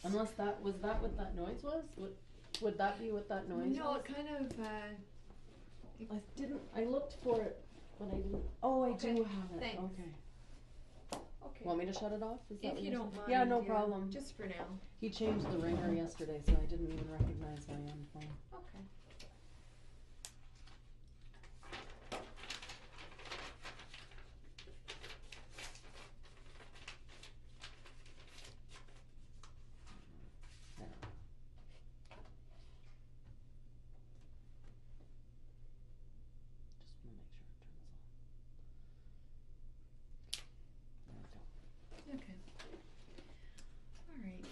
Unless that was that what that noise was? Would that be what that noise No, was? it kind of. I looked for it, but I didn't. Oh, I Okay, do have it. thanks. Okay. Okay. Want me to shut it off? Is that If what you you're don't saying? mind. Yeah, no problem. Just for now. He changed the ringer yesterday, so I didn't even recognize my own phone. Okay. There. Just want to make sure it turns on. There we go. Okay. All right.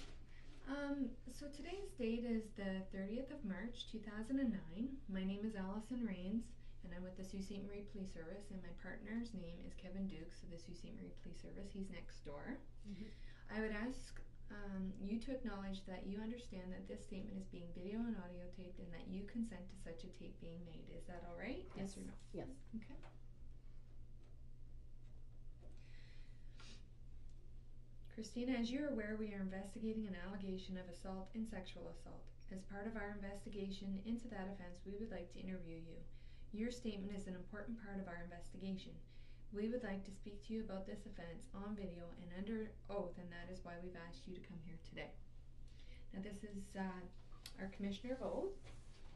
So today's date is the 30th of March, 2009. My name is Allison Rains, and I'm with the Sault Ste. Marie Police Service, and my partner's name is Kevin Dukes of the Sault Ste. Marie Police Service. He's next door. Mm-hmm. I would ask you to acknowledge that you understand that this statement is being video and audio taped and that you consent to such a tape being made. Is that all right? Yes or no? Yes. Okay. Christina, as you're aware, we are investigating an allegation of assault and sexual assault. As part of our investigation into that offense, we would like to interview you. Your statement is an important part of our investigation. We would like to speak to you about this offense on video and under oath, and that is why we've asked you to come here today. Now, this is our Commissioner of Oath,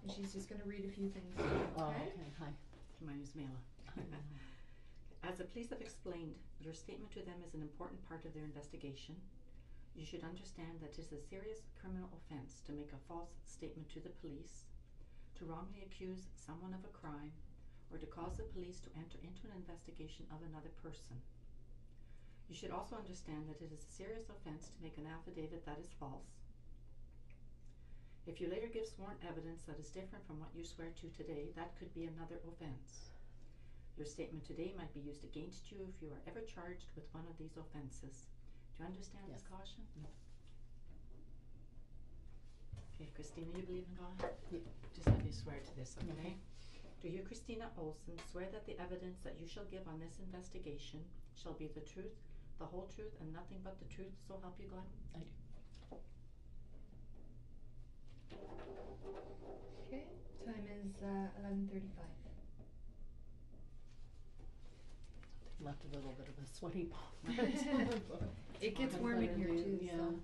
and she's just going to read a few things to you, okay? Oh, okay. Hi. My name is Mela. As the police have explained, your statement to them is an important part of their investigation. You should understand that it is a serious criminal offense to make a false statement to the police, to wrongly accuse someone of a crime, or to cause the police to enter into an investigation of another person. You should also understand that it is a serious offense to make an affidavit that is false. If you later give sworn evidence that is different from what you swear to today, that could be another offense. Your statement today might be used against you if you are ever charged with one of these offenses. Do you understand Yes. this caution? No. Okay, Christina, you believe in God? Yeah. Just have you swear to this, okay? Okay. Do you, Christina Olsen, swear that the evidence that you shall give on this investigation shall be the truth, the whole truth, and nothing but the truth, so help you God? I do. Okay, time is 11:35. Left a little bit of a sweaty palm. It gets warm in here too, Yeah. so.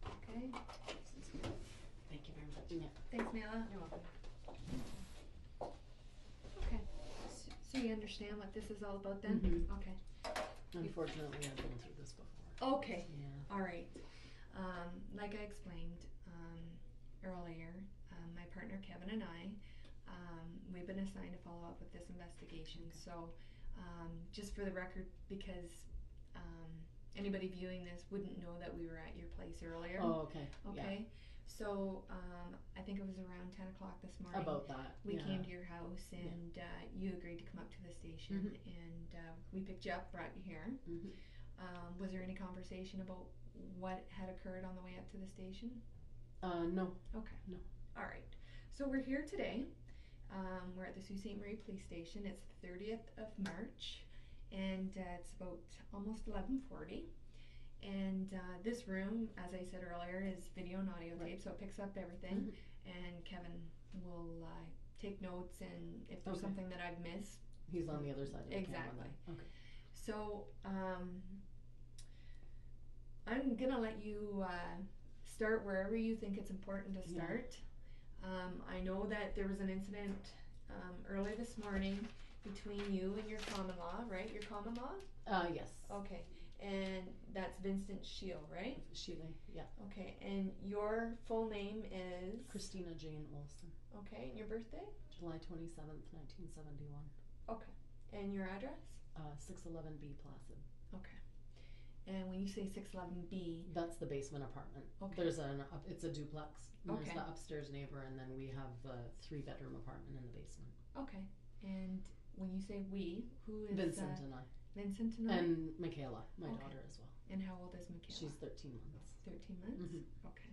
Okay, Thank you very much. Yeah. thanks, Mela. You're welcome. Okay, so you understand what this is all about then? Mhm. Okay. Unfortunately, I've been through this before. Okay, Yeah. all right. Like I explained earlier, my partner Kevin and I, we've been assigned to follow up with this investigation. Okay. So, just for the record, because anybody viewing this wouldn't know that we were at your place earlier. Oh, okay. Okay. So, I think it was around 10 o'clock this morning. About that. We yeah. came to your house and you agreed to come up to the station and we picked you up, brought you here. Mm-hmm. Was there any conversation about what had occurred on the way up to the station? No. Okay. No. All right. So we're here today. We're at the Sault Ste. Marie Police Station. It's the 30th of March, and it's about almost 11:40. And this room, as I said earlier, is video and audio tape, so it picks up everything. And Kevin will take notes, and if there's something that I've missed, He's on the other side of the exactly. camera. Then. Okay. So I'm gonna let you start wherever you think it's important to start. I know that there was an incident early this morning between you and your common law, right? Your common law? Yes. Okay, and that's Vincent Schiele, right? Schiele, yeah. Okay, and your full name is? Christina Jane Olsen. Okay, and your birthday? July 27th, 1971. Okay, and your address? 611B Placid. Okay. And when you say 611B, That's the basement apartment. Okay. There's it's a duplex. And Okay. There's the upstairs neighbor, and then we have the 3-bedroom apartment in the basement. okay. And when you say we, who is Vincent and I. Vincent and I? And Michaela, my Okay. daughter as well. And how old is Michaela? She's 13 months. 13 months? Mhm. Okay.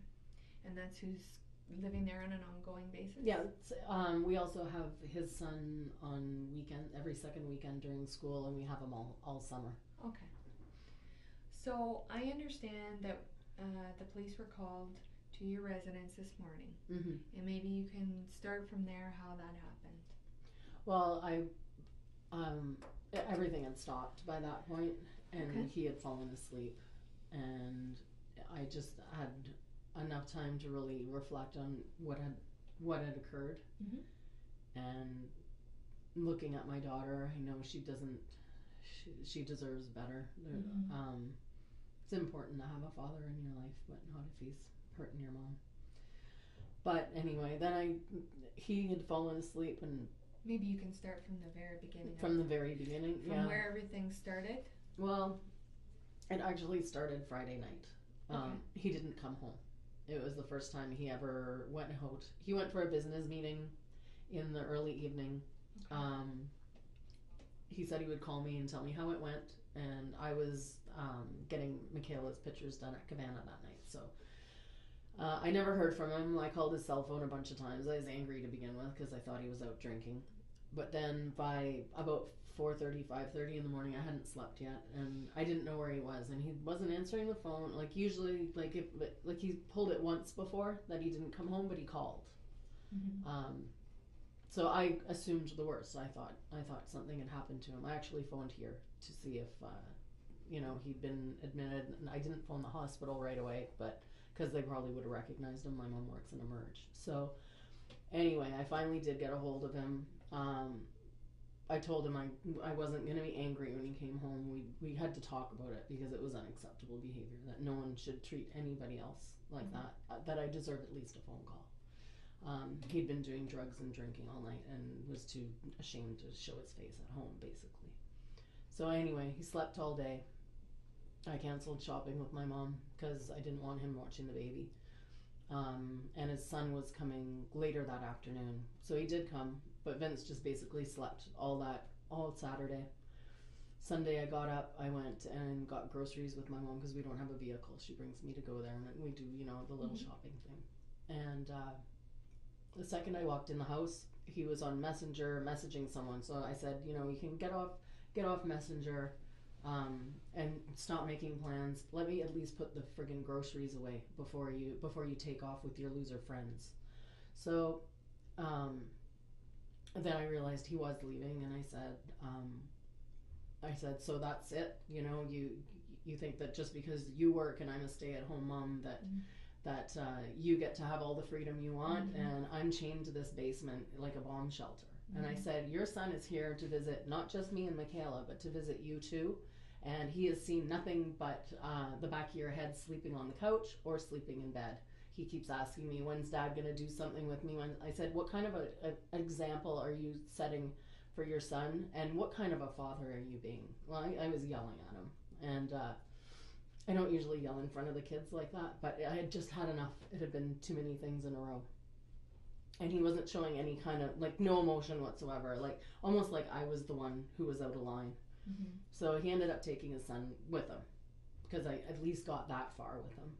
And that's who's living there on an ongoing basis? Yeah, we also have his son on every second weekend during school, and we have him all summer. Okay. So I understand that the police were called to your residence this morning, Mm-hmm. and maybe you can start from there how that happened. Well, everything had stopped by that point, and Okay. he had fallen asleep, and I just had enough time to really reflect on what had occurred, Mhm. and looking at my daughter, I know she doesn't. She deserves better. Mhm. It's important to have a father in your life, but not if he's hurting your mom. But anyway, then he had fallen asleep, and Maybe you can start from the very beginning. from the very beginning, From where everything started. Well, it actually started Friday night. Okay. He didn't come home. It was the first time he ever went out. He went for a business meeting in the early evening. Okay. He said he would call me and tell me how it went, and I was getting Michaela's pictures done at Cabana that night. So I never heard from him. I called his cell phone a bunch of times. I was angry to begin with because I thought he was out drinking. But then by about 4:30, 5:30 in the morning, I hadn't slept yet, and I didn't know where he was, and he wasn't answering the phone. Like usually, like he pulled it once before that he didn't come home, but he called. Mhm. So I assumed the worst. I thought something had happened to him. I actually phoned here to see if he'd been admitted, and I didn't phone the hospital right away, but because they probably would have recognized him. My mom works in Emerge. So anyway, I finally did get a hold of him. I told him I wasn't going to be angry when he came home. We had to talk about it because it was unacceptable behavior, that no one should treat anybody else like Mhm. that I deserve at least a phone call. He'd been doing drugs and drinking all night and was too ashamed to show his face at home, basically. So anyway, he slept all day. I canceled shopping with my mom because I didn't want him watching the baby. And his son was coming later that afternoon. So he did come, but Vince just basically slept all Saturday. Sunday I got up, I went and got groceries with my mom because we don't have a vehicle. She brings me to go there, and we do, the little shopping thing. And the second I walked in the house, he was on Messenger messaging someone. So I said, you can get off Messenger, and stop making plans. Let me at least put the friggin' groceries away before you take off with your loser friends. So then I realized he was leaving, and I said, so that's it. You think that just because you work and I'm a stay-at-home mom that you get to have all the freedom you want, and I'm chained to this basement like a bomb shelter. And I said, your son is here to visit not just me and Michaela, but to visit you too. And he has seen nothing but the back of your head sleeping on the couch or sleeping in bed. He keeps asking me, when's Dad going to do something with me? I said, what kind of an example are you setting for your son? And what kind of a father are you being? Well, I was yelling at him. And I don't usually yell in front of the kids like that, but I had just had enough. It had been too many things in a row. And he wasn't showing any kind of, no emotion whatsoever, almost like I was the one who was out of line. Mhm. So he ended up taking his son with him, because I at least got that far with him.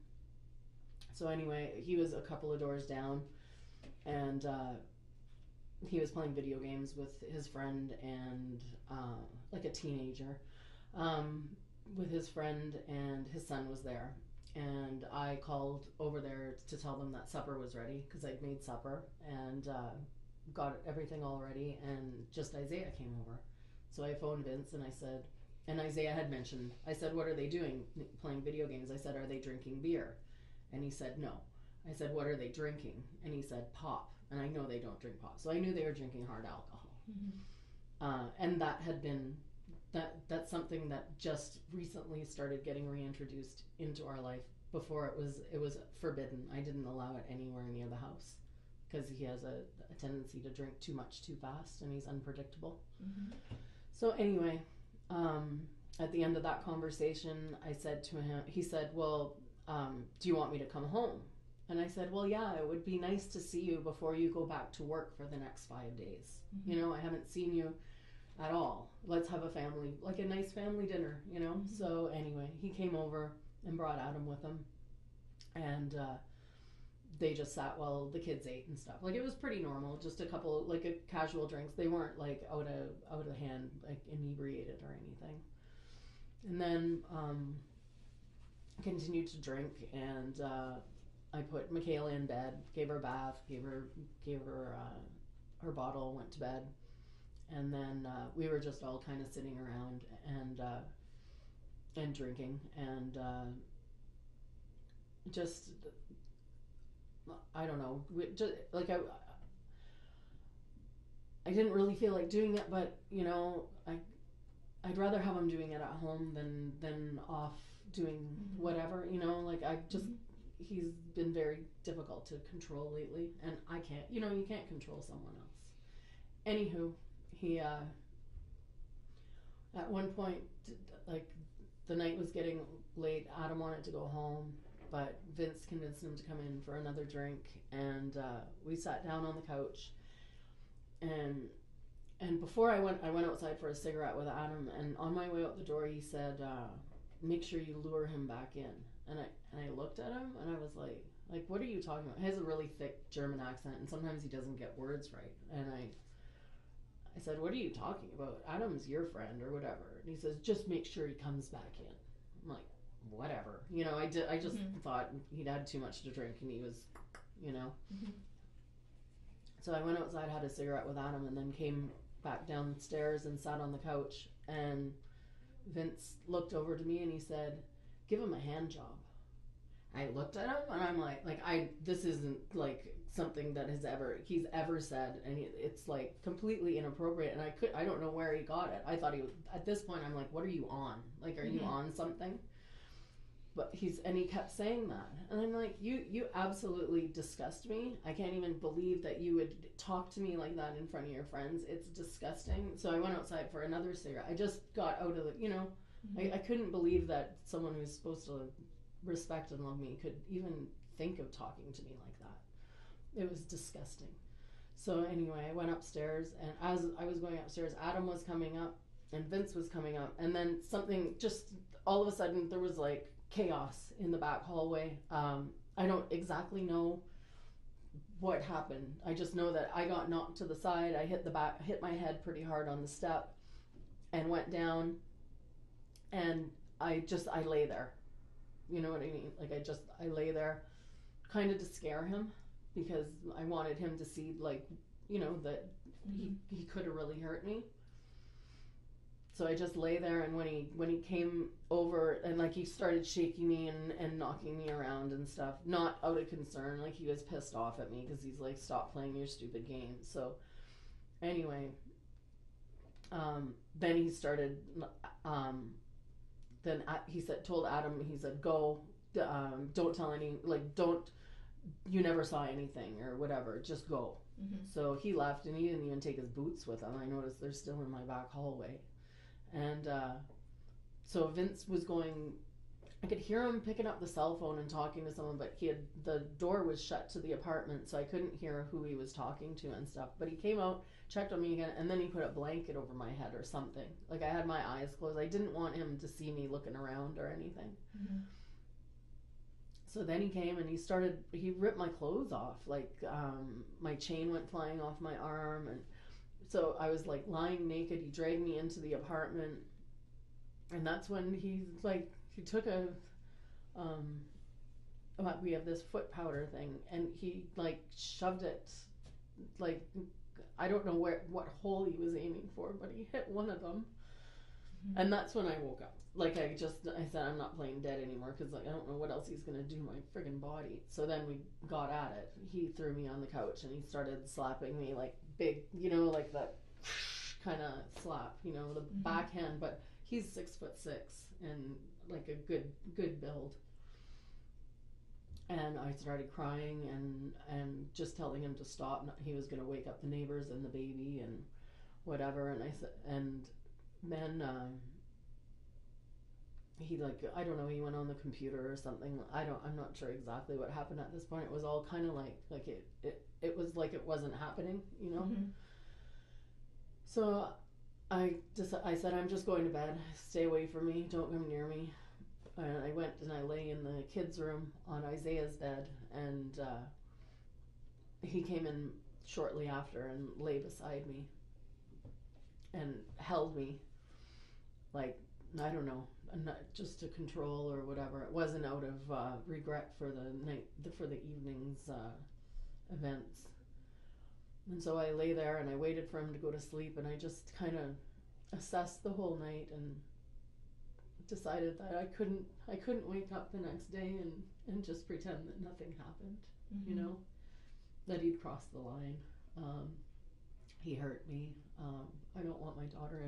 So anyway, he was a couple of doors down, and he was playing video games with his friend and a teenager, with his friend, and his son was there. And I called over there to tell them that supper was ready, because I'd made supper and got everything all ready, and just Isaiah came over. So I phoned Vince and I said, and Isaiah had mentioned, I said, what are they doing? Playing video games. I said, are they drinking beer? And he said, no. I said, what are they drinking? And he said, pop. And I know they don't drink pop. So I knew they were drinking hard alcohol. And that had been, that's something that just recently started getting reintroduced into our life. Before it was forbidden. I didn't allow it anywhere near the house, because he has a tendency to drink too much too fast, and he's unpredictable. So anyway, at the end of that conversation, I said to him, he said, well, do you want me to come home? And I said, well, yeah, it would be nice to see you before you go back to work for the next 5 days. I haven't seen you at all. Let's have a nice family dinner, So anyway, he came over and brought Adam with him, and they just sat while the kids ate and stuff. It was pretty normal, just a couple, a casual drinks. They weren't out of hand, inebriated or anything. And then continued to drink, and I put Michaela in bed, gave her a bath, gave her her bottle, went to bed, and then we were just all kind of sitting around and drinking, and just I don't know, just like I didn't really feel like doing it, but you know, I'd rather have him doing it at home than off doing whatever, you know, like I just he's been very difficult to control lately, and I can't, you know, you can't control someone else. Anywho, he at one point, like the night was getting late, Adam wanted to go home, but Vince convinced him to come in for another drink, and we sat down on the couch, and before I went outside for a cigarette with Adam, and on my way out the door he said, make sure you lure him back in. And I looked at him and I was like, what are you talking about? He has a really thick German accent, and sometimes he doesn't get words right. And I said, what are you talking about? Adam's your friend or whatever. And he says, just make sure he comes back in. I'm like, whatever. You know, I just thought he'd had too much to drink and he was, you know. So I went outside, had a cigarette with Adam, and then came back downstairs and sat on the couch, and Vince looked over to me and he said, give him a hand job. I looked at him and I'm like this isn't like something that he's ever said, and it's like completely inappropriate, and I don't know where he got it. I thought he was, at this point I'm like, what are you on? Like, are you on something? But he kept saying that, and I'm like, you absolutely disgust me. I can't even believe that you would talk to me like that in front of your friends. It's disgusting. So I went outside for another cigarette. I just got out of the, you know, I couldn't believe that someone who's supposed to respect and love me could even think of talking to me like that. It was disgusting. So anyway, I went upstairs, and as I was going upstairs, Adam was coming up and Vince was coming up, and then something just all of a sudden there was like chaos in the back hallway. I don't exactly know what happened. I just know that I got knocked to the side. I hit my head pretty hard on the step and went down, and I lay there. You know what I mean? Like I lay there kind of to scare him, because I wanted him to see, like, you know, that he could have really hurt me. So I just lay there, and when he came over and like he started shaking me and knocking me around and stuff, not out of concern, like he was pissed off at me because he's like, stop playing your stupid game. So anyway, then he started, he told Adam, he said, go, don't tell any, like, you never saw anything or whatever, just go. So he left, and he didn't even take his boots with him. I noticed they're still in my back hallway. And so Vince was going, I could hear him picking up the cell phone and talking to someone, but the door was shut to the apartment, so I couldn't hear who he was talking to and stuff. But he came out, checked on me again, and then he put a blanket over my head or something. Like, I had my eyes closed. I didn't want him to see me looking around or anything. So then he came and he ripped my clothes off. Like, my chain went flying off my arm, and so I was like lying naked. He dragged me into the apartment, and that's when he took we have this foot powder thing, and he like shoved it, like, I don't know what hole he was aiming for, but he hit one of them. And that's when I woke up. Like, I said, I'm not playing dead anymore, because like I don't know what else he's gonna do to my friggin' body. So then we got at it. He threw me on the couch and he started slapping me, like big, you know, like that kind of slap, you know, the backhand. But he's 6'6" and like a good build. And I started crying and just telling him to stop. He was gonna wake up the neighbors and the baby and whatever. And I said, and then he, like, I don't know, he went on the computer or something. I'm not sure exactly what happened at this point. It was all kind of like it was like it wasn't happening, you know. So I said, I'm just going to bed. Stay away from me. Don't come near me. And I went and I lay in the kids' room on Isaiah's bed, and he came in shortly after and lay beside me and held me, like, I don't know, not just to control or whatever. It wasn't out of regret for the night, for the evening's events. And so I lay there and I waited for him to go to sleep, and I just kind of assessed the whole night and decided that I couldn't wake up the next day and just pretend that nothing happened. Mm-hmm. You know, that he'd crossed the line. He hurt me. I don't want my daughter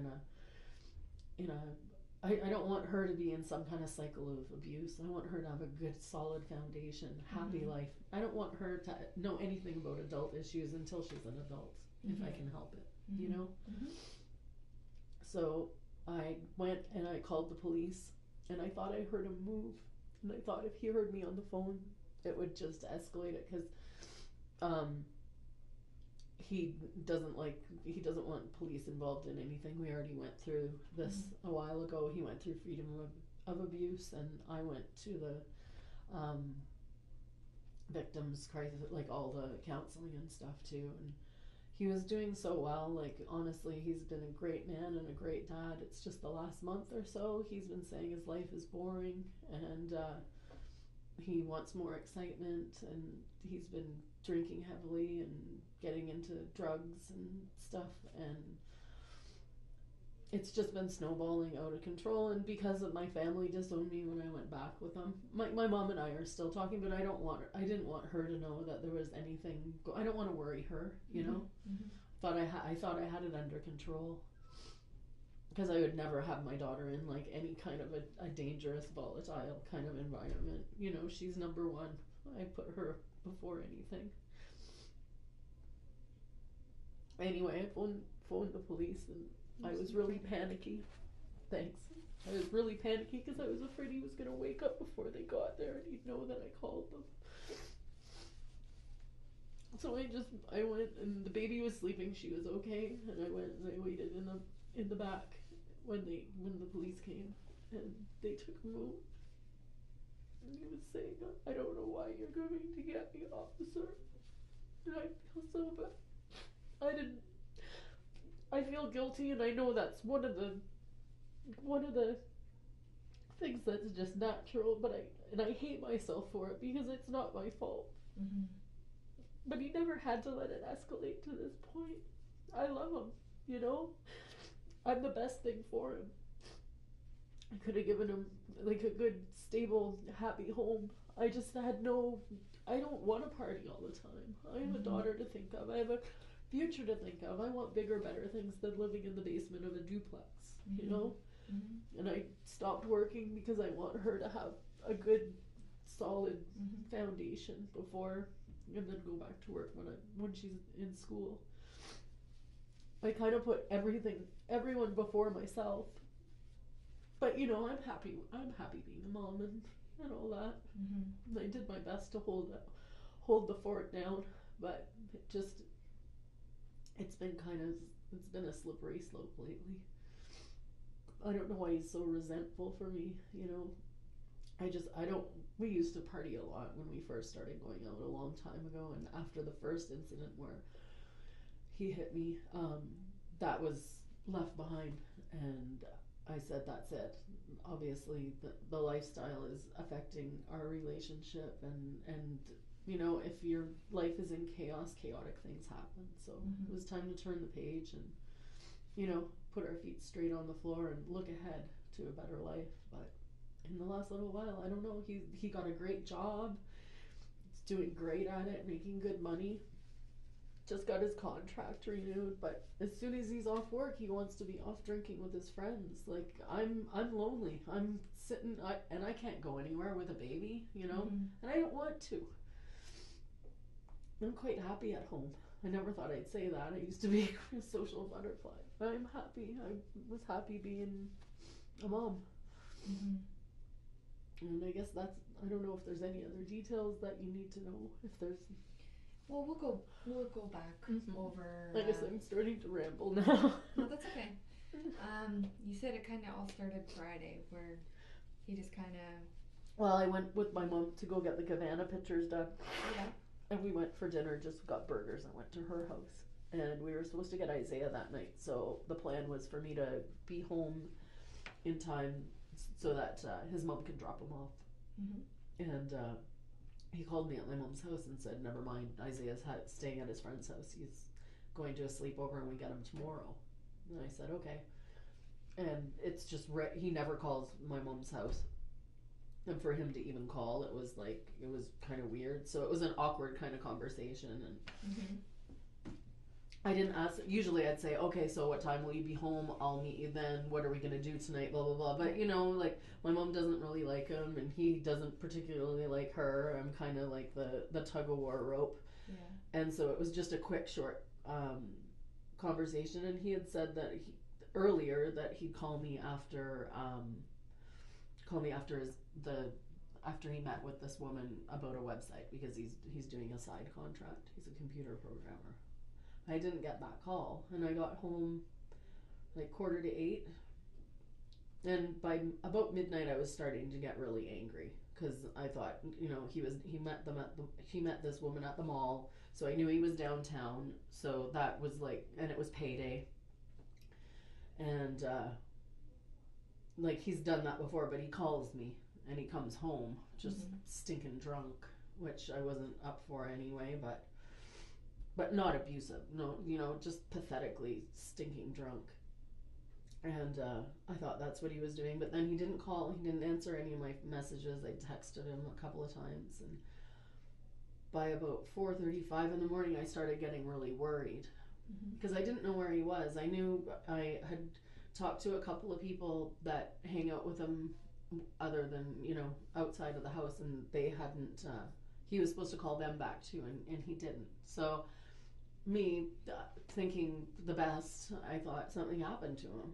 I don't want her to be in some kind of cycle of abuse. I want her to have a good, solid foundation, happy Mm-hmm. life. I don't want her to know anything about adult issues until she's an adult, if I can help it, you know? Mm-hmm. So I went and I called the police, and I thought I heard him move. And I thought if he heard me on the phone, it would just escalate it, because he doesn't want police involved in anything. We already went through this a while ago. He went through freedom of abuse, and I went to the victims crisis, like all the counseling and stuff too. And he was doing so well. Like, honestly, he's been a great man and a great dad. It's just the last month or so he's been saying his life is boring, and he wants more excitement, and he's been drinking heavily and getting into drugs and stuff, and it's just been snowballing out of control. And because of my family disowned me when I went back with them, my mom and I are still talking, but I didn't want her to know that there was anything. I don't want to worry her, you know. Mm-hmm. I thought I had it under control, because I would never have my daughter in like any kind of a dangerous, volatile kind of environment. You know, she's number one. I put her before anything. Anyway, I phoned the police, and I was really panicky. Thanks. I was really panicky because I was afraid he was going to wake up before they got there, and he'd know that I called them. So I went, and the baby was sleeping. She was okay, and I went and I waited in the back when the police came, and they took him out. And he was saying, "I don't know why you're coming to get me, officer." And I feel so bad. I feel guilty, and I know that's one of the things that's just natural, but I hate myself for it because it's not my fault. Mm-hmm. But he never had to let it escalate to this point. I love him, you know? I'm the best thing for him. I could have given him like a good, stable, happy home. I just had I don't want to party all the time. I have a daughter to think of. I have a future to think of. I want bigger, better things than living in the basement of a duplex, you know? Mm-hmm. And I stopped working because I want her to have a good, solid foundation before, and then go back to work when she's in school. I kind of put everyone before myself. But you know, I'm happy being a mom and all that. And I did my best to hold the fort down, but it's been a slippery slope lately. I don't know why he's so resentful for me, you know. We used to party a lot when we first started going out a long time ago, and after the first incident where he hit me, that was left behind, and I said, that's it. Obviously the lifestyle is affecting our relationship, and you know, if your life is in chaos, chaotic things happen. So it was time to turn the page and, you know, put our feet straight on the floor and look ahead to a better life. But in the last little while, I don't know, he got a great job. He's doing great at it, making good money. Just got his contract renewed, but as soon as he's off work, he wants to be off drinking with his friends. Like, I'm lonely. I'm sitting, and I can't go anywhere with a baby, you know, and I don't want to. I'm quite happy at home. I never thought I'd say that. I used to be a social butterfly. I'm happy. I was happy being a mom. And I guess I don't know if there's any other details that you need to know. If there's... Well, we'll go back over... I guess I'm starting to ramble now. No, that's okay. You said it kind of all started Friday, where he just kind of... Well, I went with my mom to go get the Gavanna pictures done. Yeah. And we went for dinner, just got burgers and went to her house. And we were supposed to get Isaiah that night, so the plan was for me to be home in time so that his mom could drop him off. Mm-hmm. And he called me at my mom's house and said, never mind, Isaiah's staying at his friend's house. He's going to a sleepover and we get him tomorrow. And I said, okay. And it's just, he never calls my mom's house. And for him to even call, it was kind of weird. So it was an awkward kind of conversation. And I didn't ask, usually I'd say, okay, so what time will you be home? I'll meet you then. What are we going to do tonight? Blah, blah, blah. But, like, my mom doesn't really like him, and he doesn't particularly like her. I'm kind of like the tug-of-war rope. Yeah. And so it was just a quick, short conversation, and he had said that earlier that he'd call me after after he met with this woman about a website, because he's doing a side contract. He's a computer programmer. I didn't get that call, and I got home like 7:45, and by about midnight I was starting to get really angry, because I thought, he met this woman at the mall, so I knew he was downtown, so that was and it was payday, and he's done that before, but he calls me and he comes home just stinking drunk, which I wasn't up for anyway, but not abusive, no, just pathetically stinking drunk. And I thought that's what he was doing, but then he didn't call, he didn't answer any of my messages. I texted him a couple of times, and by about 4:35 in the morning I started getting really worried, because I didn't know where he was. I knew I had talked to a couple of people that hang out with him other than, outside of the house, and they hadn't, he was supposed to call them back too, and he didn't. So me thinking the best, I thought something happened to him,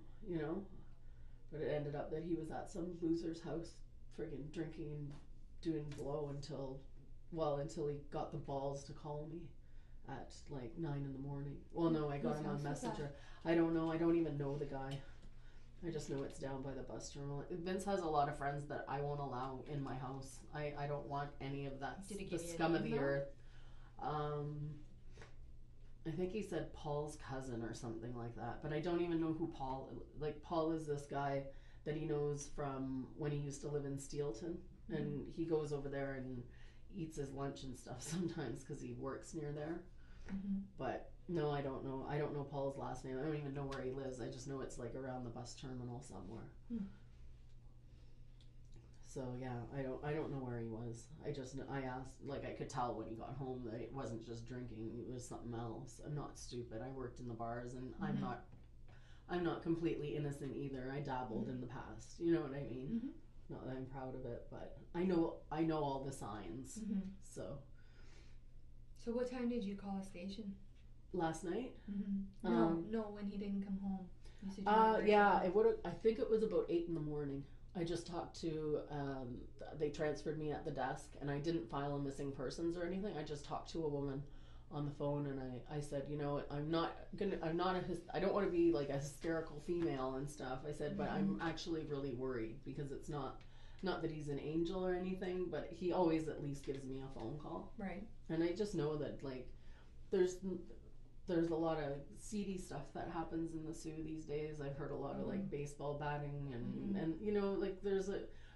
but it ended up that he was at some loser's house friggin' drinking and doing blow until he got the balls to call me at 9 in the morning. Well, no, I got him on Messenger. I don't know. I don't even know the guy. I just know it's down by the bus terminal. Vince has a lot of friends that I won't allow in my house. I don't want any of that. The scum of the earth. I think he said Paul's cousin or something like that, but I don't even know who Paul. Paul is this guy that he knows from when he used to live in Steelton, and he goes over there and eats his lunch and stuff sometimes because he works near there. But no, I don't know. I don't know Paul's last name. I don't even know where he lives. I just know it's around the bus terminal somewhere. So yeah, I don't know where he was. I asked, I could tell when he got home that it wasn't just drinking, it was something else. I'm not stupid. I worked in the bars, and I'm not completely innocent either. I dabbled in the past. You know what I mean? Not that I'm proud of it, but I know all the signs. So what time did you call a station? Last night? No, when he didn't come home. You said I think it was about 8 in the morning. I just talked to, they transferred me at the desk, and I didn't file a missing persons or anything. I just talked to a woman on the phone, and I said, I don't want to be a hysterical female and stuff. I said, but I'm actually really worried, because it's not that he's an angel or anything, but he always at least gives me a phone call. Right. And I just know that there's a lot of seedy stuff that happens in the Sioux these days. I've heard a lot of baseball batting and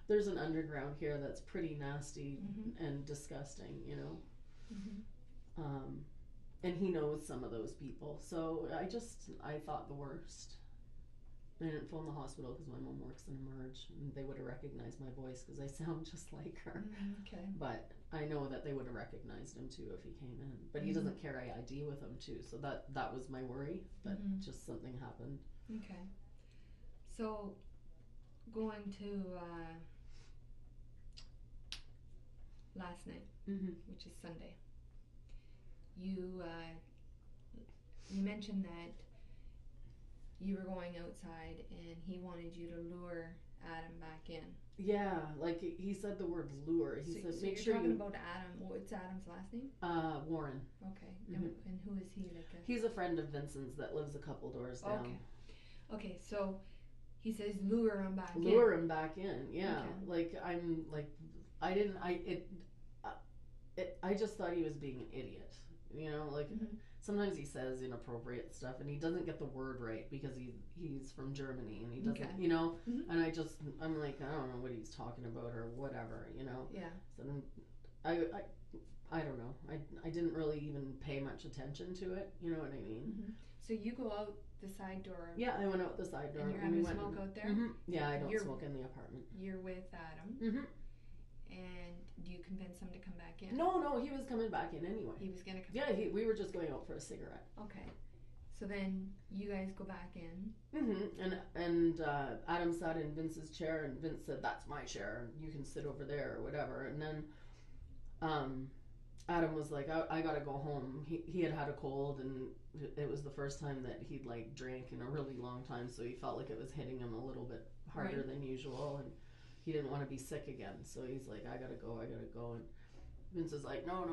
there's an underground here that's pretty nasty and disgusting, and he knows some of those people. So I thought the worst. I didn't phone the hospital because my mom works in Emerge, and they would have recognized my voice because I sound just like her. Okay. But I know that they would have recognized him too if he came in. But he doesn't carry ID with him too, so that was my worry, that just something happened. Okay. So, going to last night, which is Sunday, you mentioned that you were going outside and he wanted you to lure Adam back in. Yeah, he said the word lure. He said, make sure you're talking about Adam. What's Adam's last name? Warren. Okay. And who is he? He's a friend of Vincent's that lives a couple doors down. Okay, so he says lure him back in. Lure him back in, yeah. Okay. I just thought he was being an idiot. sometimes he says inappropriate stuff, and he doesn't get the word right because he's from Germany, and he doesn't, Okay. And I'm like, I don't know what he's talking about or whatever, Yeah. So then I don't know. I didn't really even pay much attention to it. You know what I mean? Mm-hmm. So you go out the side door. Yeah, I went out the side door. And you're having smoke out there? Mm-hmm. Yeah, I don't smoke in the apartment. You're with Adam. Mm-hmm. And do you convince him to come back in? No, he was coming back in anyway. He was going to come we were just going out for a cigarette. Okay. So then you guys go back in. Mm-hmm. And Adam sat in Vince's chair, and Vince said, "That's my chair, and you can sit over there," or whatever. And then Adam was like, I gotta go home. He had a cold, and it was the first time that he'd like drank in a really long time, so he felt like it was hitting him a little bit harder than usual, and he didn't want to be sick again. So he's like, I gotta go. And Vince is like, no,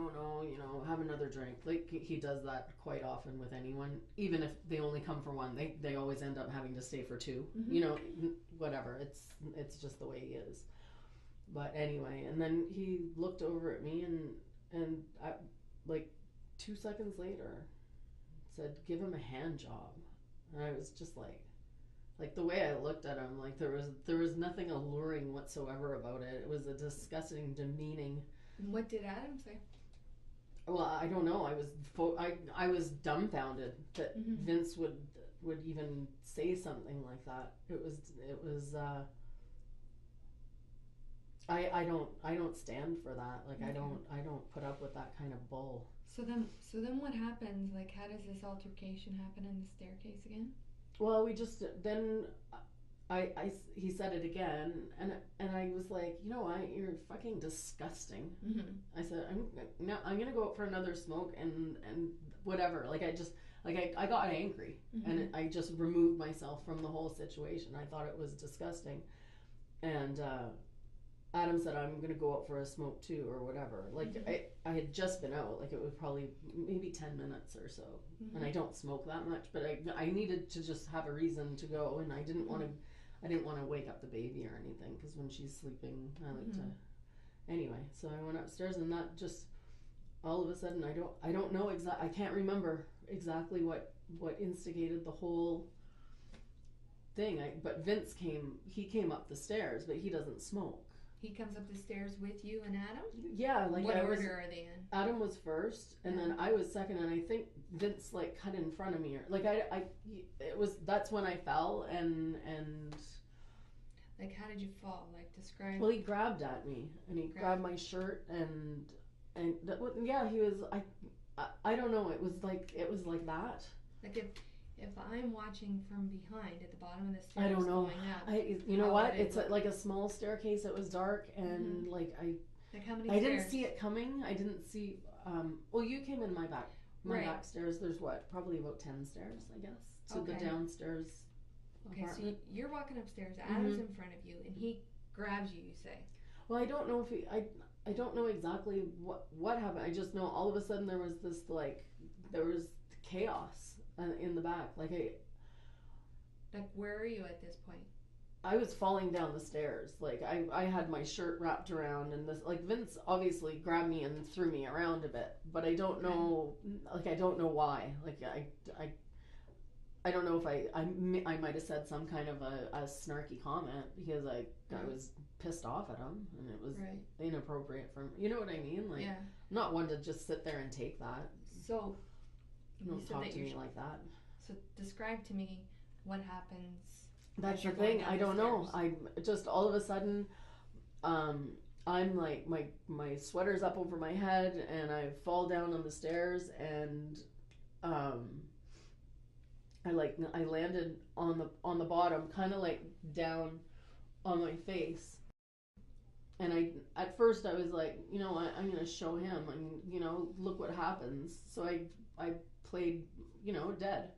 have another drink. Like he does that quite often with anyone, even if they only come for one. They always end up having to stay for two. Mm-hmm. Whatever. It's just the way he is. But anyway, and then he looked over at me and I, like 2 seconds later, said, "Give him a hand job," and I was just like the way I looked at him, like there was nothing alluring whatsoever about it. It was a disgusting, demeaning. What did Adam say? Well, I don't know. I was dumbfounded that Vince would even say something like that. It was. I don't stand for that. Like I don't put up with that kind of bull. So then what happens? Like, how does this altercation happen in the staircase again? Well, we just then he said it again, and I was like, you're fucking disgusting. Mm-hmm. I said, I'm gonna go out for another smoke and whatever. Like I got angry, and I just removed myself from the whole situation. I thought it was disgusting, and Adam said, I'm gonna go out for a smoke too, or whatever. Like I had just been out, like it was probably maybe 10 minutes or so, and I don't smoke that much, but I needed to just have a reason to go, and I didn't want to wake up the baby or anything, because when she's sleeping, I like to. Anyway, so I went upstairs, and that just all of a sudden I don't know I can't remember exactly what instigated the whole thing. But Vince came up the stairs, but he doesn't smoke. He comes up the stairs with you and Adam? Yeah, like what order are they in? Adam was first, and then I was second, and I think Vince like cut in front of me, or like that's when I fell, and like, how did you fall? Like, describe. Well, he grabbed at me, and he grabbed my shirt, and he was I don't know, it was like that. Like if I'm watching from behind at the bottom of the stairs, I don't know. Going up, What? It's like a small staircase. It was dark, and like how many? I didn't see it coming. I didn't see. Well, you came in my back back stairs. There's probably about 10 stairs, I guess, to the downstairs. Okay, apartment. so you're walking upstairs. Adam's in front of you, and he grabs you. You say. Well, I don't know if I don't know exactly what happened. I just know all of a sudden there was this there was chaos in the back. Like where are you at this point? I was falling down the stairs. Like I had my shirt wrapped around, and this, like, Vince obviously grabbed me and threw me around a bit, but I don't know, like, I don't know why. Like I don't know if I might have said some kind of a snarky comment, because I was pissed off at him, and it was inappropriate for him. You know what I mean? Like, I'm not one to just sit there and take that. So don't talk to me like that. So describe to me what happens. That's the thing. I don't know. I just all of a sudden, I'm like my sweater's up over my head, and I fall down on the stairs, and I landed on the bottom, kind of like down on my face. And at first I was like, you know what, I'm gonna show him, and look what happens. So I played, dead.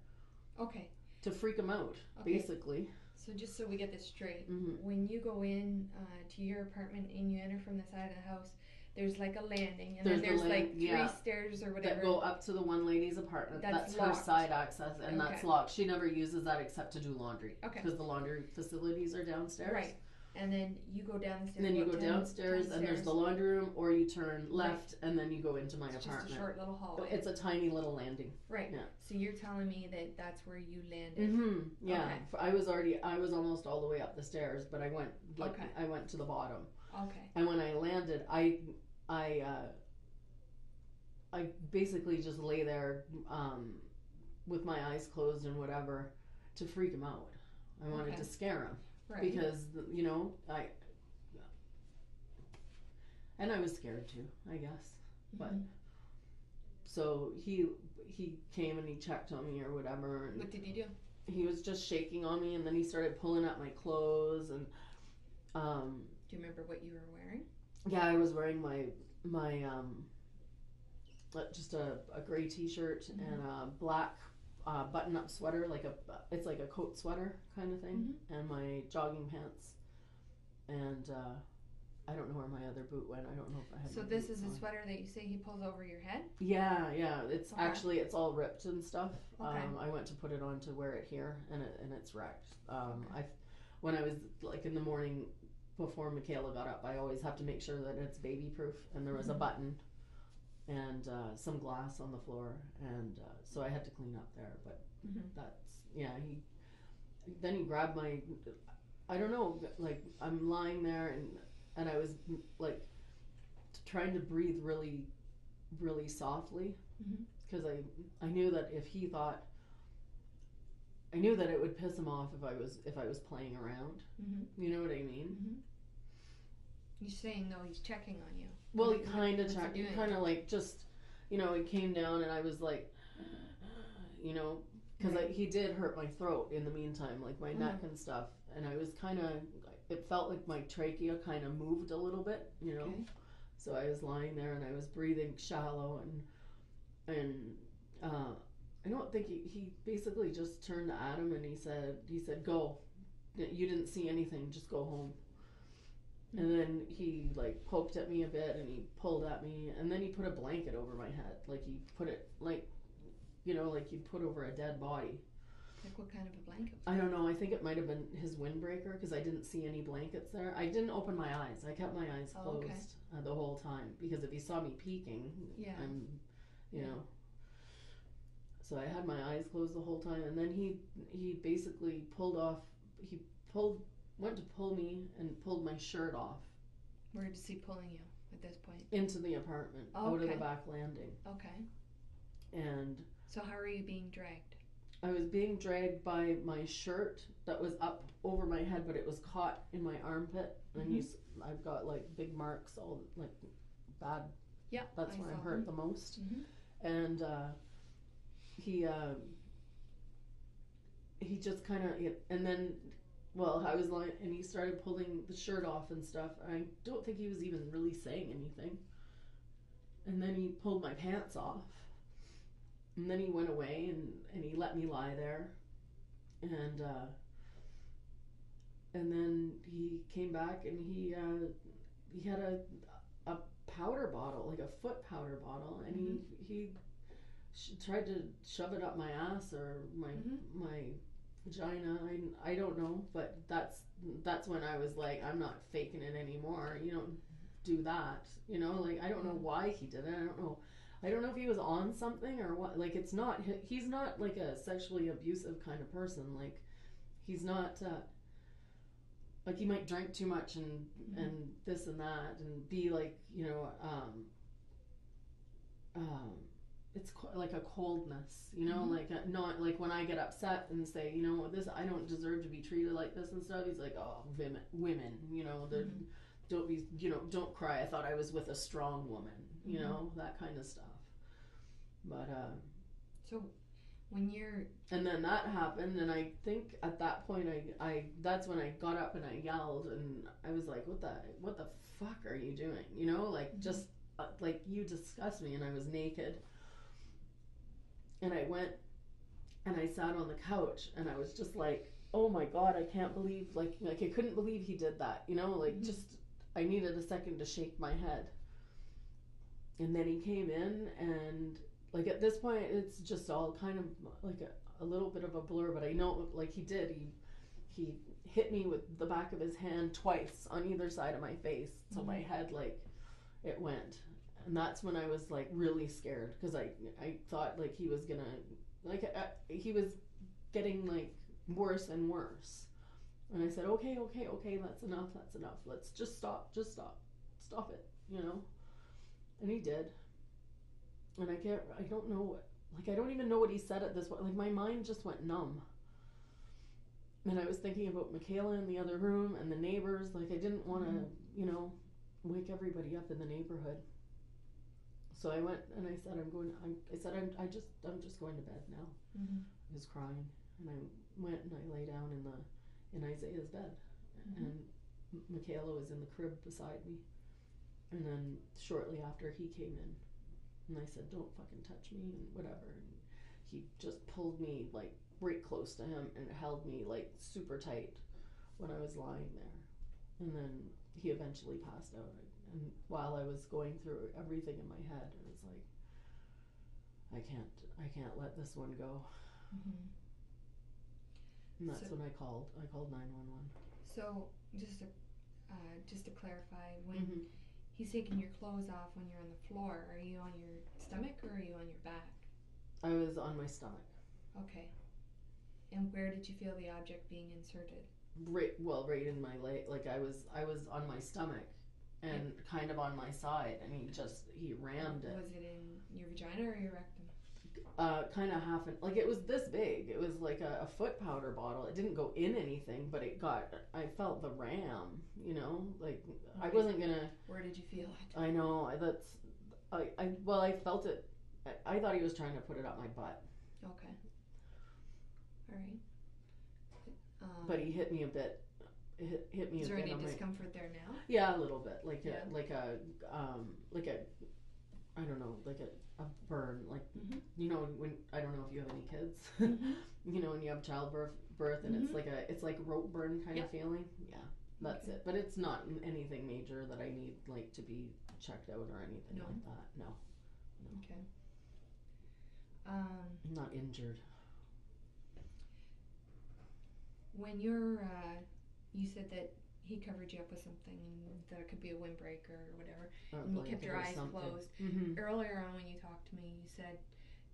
Okay. To freak him out, basically. So just so we get this straight, when you go in to your apartment and you enter from the side of the house, there's like a landing, and there's like 3 stairs or whatever that go up to the one lady's apartment. That's her locked. side access, and that's locked. She never uses that except to do laundry. Okay. Because the laundry facilities are downstairs. Right. And then you go down the stairs. And then you go downstairs, and there's the laundry room, or you turn left, and then you go into my apartment. Just a short little hallway. It's a tiny little landing. Right. Yeah. So you're telling me that that's where you landed. Mm-hmm. Yeah. Okay. I was almost all the way up the stairs, but I went I went to the bottom. Okay. And when I landed, I basically just lay there with my eyes closed and whatever to freak him out. I wanted to scare him. Right. Because, I was scared too, I guess. But so he came and he checked on me or whatever. And what did he do? he was just shaking on me, and then he started pulling at my clothes, and do you remember what you were wearing? yeah, I was wearing my just a gray t-shirt and a black button-up sweater, it's like a coat sweater kind of thing, and my jogging pants, and I don't know where my other boot went. I don't know if I had. So this is a sweater that you say he pulls over your head? Yeah. It's actually it's all ripped and stuff. Okay. I went to put it on to wear it here, and it's wrecked. When I was in the morning before Michaela got up, I always have to make sure that it's baby proof, and there was a button and some glass on the floor, and so I had to clean up there. But he grabbed my. I don't know. I'm lying there and I was trying to breathe really, really softly, because I knew that if he thought, I knew that it would piss him off if I was playing around. You know what I mean? You're saying no, he's checking on you. Well, he kind of checked, just, he came down, and I was because he did hurt my throat in the meantime, my neck and stuff, and I was it felt like my trachea kind of moved a little bit, Okay. So I was lying there and I was breathing shallow, and I don't think he basically just turned to Adam and he said go, you didn't see anything, just go home. And then he poked at me a bit, and he pulled at me, and then he put a blanket over my head, he put it you'd put over a dead body. What kind of a blanket? I don't know. I think it might have been his windbreaker, because I didn't see any blankets there. I didn't open my eyes. I kept my eyes closed the whole time, because if he saw me peeking, So I had my eyes closed the whole time, and then he basically went to pull me and pulled my shirt off. Where is he pulling you at this point? Into the apartment, out of the back landing. Okay. And so how are you being dragged? I was being dragged by my shirt that was up over my head, but it was caught in my armpit, and I've got big marks, all bad. Yeah, that's where I'm hurt the most. And he just kind of, and then, I was lying, and he started pulling the shirt off and stuff. I don't think he was even really saying anything. And then he pulled my pants off. And then he went away, and he let me lie there, and then he came back, and he had a powder bottle, a foot powder bottle, and he tried to shove it up my ass or my vagina. I don't know, but that's when I was I'm not faking it anymore. You don't do that, I don't know why he did it. I don't know if he was on something or what. He's not a sexually abusive kind of person. He's not, he might drink too much and this and that, and be it's a coldness, not when I get upset and say, this, I don't deserve to be treated like this and stuff. He's oh, women, they're, don't be, don't cry. I thought I was with a strong woman, that kind of stuff. But so when you're, and then that happened, and I think at that point I that's when I got up and I yelled, and I was what the fuck are you doing? Just you disgust me. And I was naked, and I went and I sat on the couch, and I was just oh my god, I can't believe I couldn't believe he did that, just I needed a second to shake my head. And then he came in, and at this point it's just all kind of a little bit of a blur, but I know he hit me with the back of his hand twice on either side of my face. So my head, like, it went. And that's when I was, like, really scared. Because I thought, like, he was going to, like, he was getting, like, worse and worse. And I said, okay, that's enough. Let's just stop it, you know? And he did. And I don't know what, like, I don't even know what he said at this point. Like, my mind just went numb. And I was thinking about Michaela in the other room and the neighbors. Like, I didn't want to, you know, wake everybody up in the neighborhood. So I went and I said, I'm just going to bed now. I was crying. And I went and I lay down in Isaiah's bed. And Michaela was in the crib beside me. And then shortly after he came in. And I said, don't fucking touch me and whatever. And he just pulled me, like, right close to him and held me, like, super tight when I was lying there. And then he eventually passed out. And while I was going through everything in my head, I was like, I can't let this one go. And that's when I called 911. So just to clarify, when he's taking your clothes off when you're on the floor, are you on your stomach or are you on your back? I was on my stomach. Okay. And where did you feel the object being inserted? Right in my leg. Like, I was on my stomach and kind of on my side, and he rammed it. Was it in your vagina or your rectum? Kind of half, like, it was this big. It was like a foot powder bottle. It didn't go in anything, but I felt the ram, you know, like, I wasn't gonna. Where did you feel it? I know, I felt it. I thought he was trying to put it up my butt. Okay. All right. But he hit me a bit. Hit me a bit. Is there any discomfort there now? Yeah, a little bit. Like a I don't know, like a burn. Like, you know, when, I don't know if you have any kids, you know, when you have childbirth and it's like rope burn kind of feeling. Yeah, that's it. But it's not anything major that I need, like, to be checked out or anything like that. No. Okay. I'm not injured. When you're, you said that he covered you up with something, and that it could be a windbreaker or whatever, and you kept your eyes closed. Earlier on when you talked to me, you said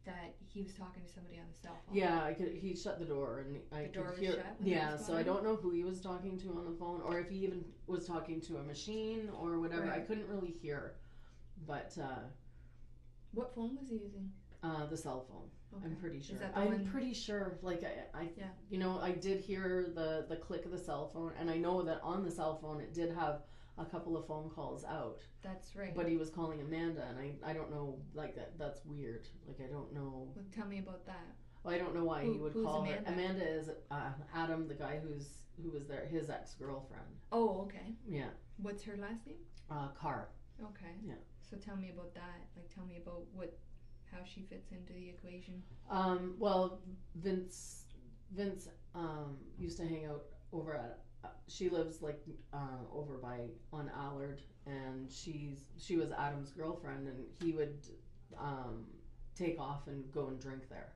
that he was talking to somebody on the cell phone. Yeah, he shut the door, and I could hear. Shut yeah, so I don't know who he was talking to on the phone, or if he even was talking to a machine or whatever. Right. I couldn't really hear, but. What phone was he using? The cell phone. Okay. I'm pretty sure. Pretty sure. Like, I you know, I did hear the click of the cell phone, and I know that on the cell phone it did have a couple of phone calls out. That's right. But he was calling Amanda, and I don't know, like, that's weird. Like, I don't know. Well, tell me about that. Well, I don't know why he would call Amanda? Her. Amanda is Adam, the guy who was there, his ex-girlfriend. Oh, okay. Yeah. What's her last name? Carr. Okay. Yeah. So tell me about that. Like, tell me about how she fits into the equation. Well, Vince used to hang out over at. She lives, like, over on Allard, and she was Adam's girlfriend, and he would take off and go and drink there.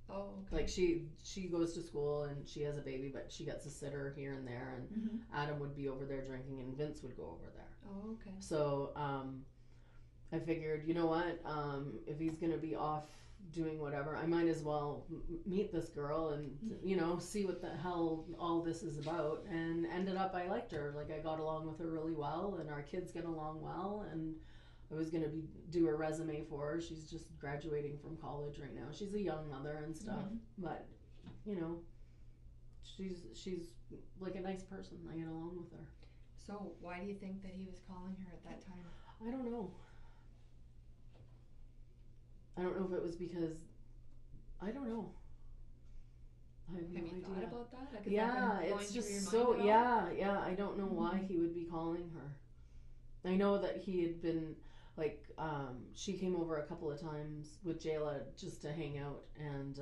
Oh, okay. Like, she goes to school and she has a baby, but she gets a sitter here and there, and Adam would be over there drinking, and Vince would go over there. Oh, okay. So I figured, you know what, if he's gonna be off doing whatever, I might as well meet this girl and, you know, see what the hell all this is about. And ended up, I liked her. Like, I got along with her really well, and our kids get along well, and I was gonna do her resume for her. She's just graduating from college right now. She's a young mother and stuff, but, you know, she's like a nice person. I get along with her. So why do you think that he was calling her at that time? I don't know. I don't know if it was because, I don't know. I have no idea. Thought about that? Like, yeah, it's just so, yeah, I don't know why he would be calling her. I know that he had been, like, she came over a couple of times with Jayla just to hang out, and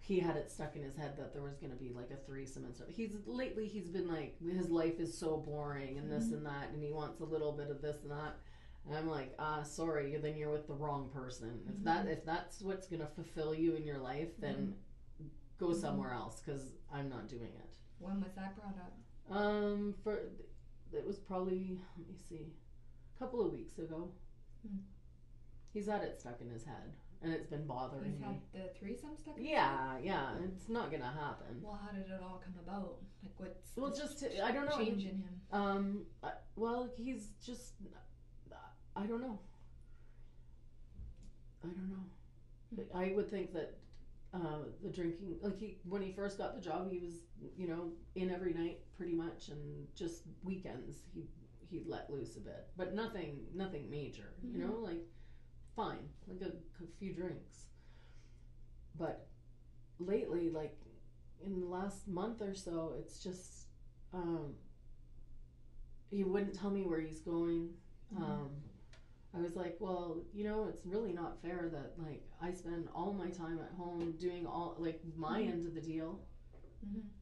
he had it stuck in his head that there was going to be, like, a threesome and stuff. He's been like, his life is so boring and this and that, and he wants a little bit of this and that. And I'm like, sorry, then you're with the wrong person. If that's what's gonna fulfill you in your life, then go somewhere else, because I'm not doing it. When was that brought up? It was probably, let me see, a couple of weeks ago. He's had it stuck in his head, and it's been bothering He's me. had the threesome stuck in his Yeah, head? yeah, it's not gonna happen. Well, how did it all come about? Like, what's Well, just I don't know. change in him? Well, he's just, I don't know. I would think that the drinking, like when he first got the job, he was, in every night pretty much, and just weekends he'd let loose a bit, but nothing major, like fine, like a few drinks. But lately, like in the last month or so, it's just he wouldn't tell me where he's going. I was like, well, it's really not fair that, like, I spend all my time at home doing all, like, my end of the deal.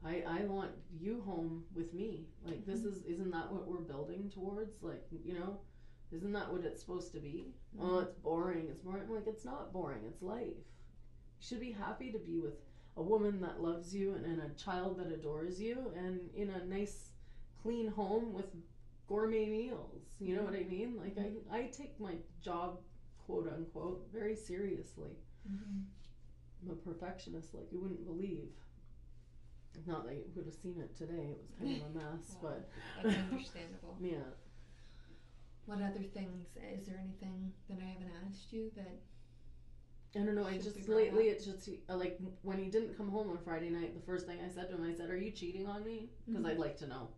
I want you home with me. Like, isn't that what we're building towards? Like, isn't that what it's supposed to be? Oh, it's boring. I'm like, it's not boring. It's life. You should be happy to be with a woman that loves you and a child that adores you and in a nice, clean home with gourmet meals. You know what I mean? Like, I take my job, quote unquote, very seriously. I'm a perfectionist like you wouldn't believe. Not that you would have seen it today. It was kind of a mess. Wow, But that's understandable. Yeah. What other things? Is there anything that I haven't asked you that? I don't know. I should just be brought lately up? it's just like when he didn't come home on Friday night. The first thing I said to him, I said, "Are you cheating on me? Because I'd like to know.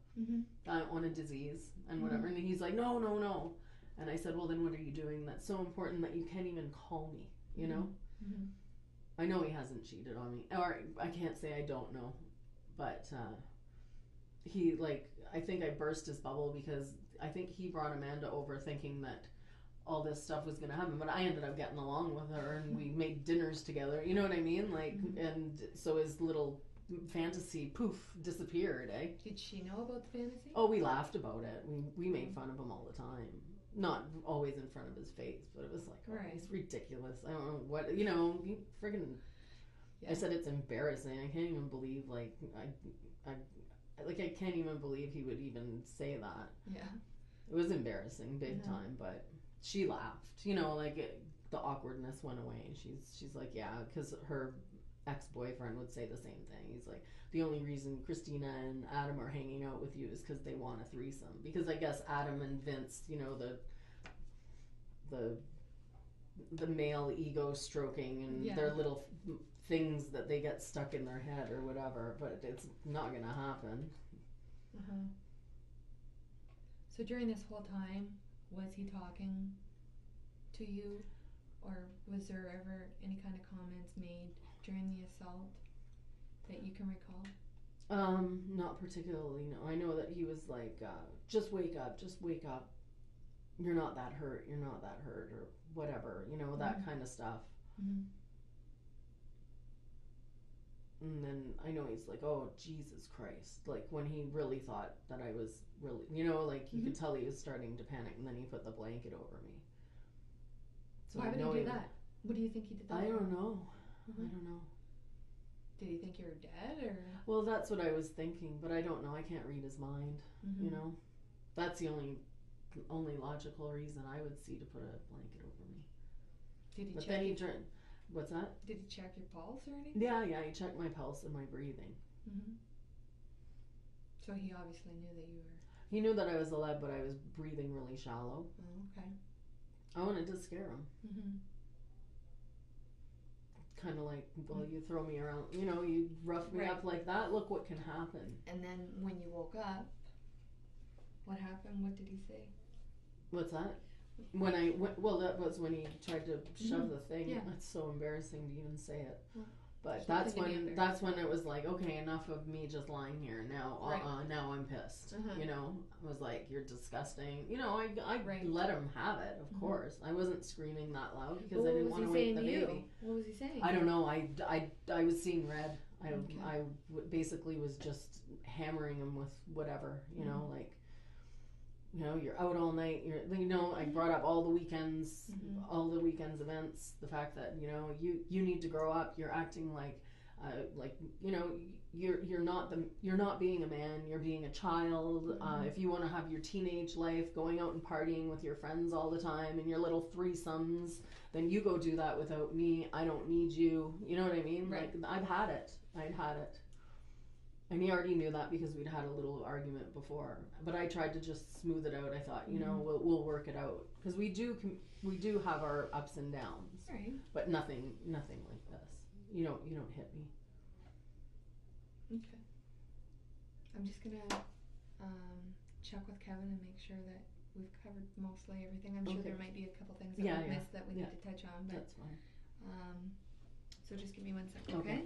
I don't want a disease and whatever." And he's like, "No, no, no." And I said, "Well, then what are you doing that's so important that you can't even call me? You know?" I know he hasn't cheated on me, or I can't say I don't know, but he, like, I think I burst his bubble because I think he brought Amanda over thinking that all this stuff was going to happen, but I ended up getting along with her and we made dinners together, you know what I mean? Like, and so his little fantasy poof disappeared, eh? Did she know about the fantasy? Oh, we laughed about it. We made fun of him all the time. Not always in front of his face, but it was like, oh, Right. he's ridiculous. I don't know what, he friggin'. Yeah. I said it's embarrassing. I can't even believe, like, I can't even believe he would even say that. Yeah. It was embarrassing, big time, but she laughed. The awkwardness went away. She's like, yeah, because her ex-boyfriend would say the same thing. He's like, the only reason Christina and Adam are hanging out with you is because they want a threesome. Because I guess Adam and Vince, the male ego stroking and their little things that they get stuck in their head or whatever, but it's not gonna happen. So during this whole time, was he talking to you, or was there ever any kind of comments made during the assault that you can recall? Not particularly, no. I know that he was like, just wake up, you're not that hurt, or whatever, that kind of stuff. And then I know he's like, oh, Jesus Christ. Like, when he really thought that I was really, like, you could tell he was starting to panic, and then he put the blanket over me. So Why would he do that? What do you think he did that I for? don't know. I don't know. Did he think you were dead, or? Well, that's what I was thinking, but I don't know. I can't read his mind, That's the only logical reason I would see to put a blanket over me. Did he But check then he your, turned. What's that? Did he check your pulse or anything? Yeah, he checked my pulse and my breathing. So he obviously knew that you were. He knew that I was alive, but I was breathing really shallow. Oh, okay. I wanted to scare him. Kind of like, well, you throw me around, you rough me up like that, look what can happen. And then when you woke up, what happened? What did he say? What's that? When that was when he tried to shove the thing. Yeah. It's so embarrassing to even say it. Well, but there's nothing to be that's when it was like, okay, enough of me just lying here. Now, now I'm pissed. I was like, you're disgusting. I let him have it, of course. I wasn't screaming that loud because I didn't want to wake the baby. What was he saying? I don't know. I was seeing red. I basically was just hammering him with whatever, like, you're out all night. I brought up all the weekends, events. The fact that you need to grow up. You're acting like you're not being a man, you're being a child. If you want to have your teenage life, going out and partying with your friends all the time and your little threesomes, then you go do that without me. I don't need you. You know what I mean? Right. Like, I'd had it. And he already knew that because we'd had a little argument before. But I tried to just smooth it out. I thought, we'll work it out, because we do have our ups and downs. Right. But nothing like this. You don't hit me. Okay. I'm just gonna check with Kevin and make sure that we've covered mostly everything. I'm sure there might be a couple things that we've missed that we need to touch on, but That's fine. so just give me 1 second, Okay. okay?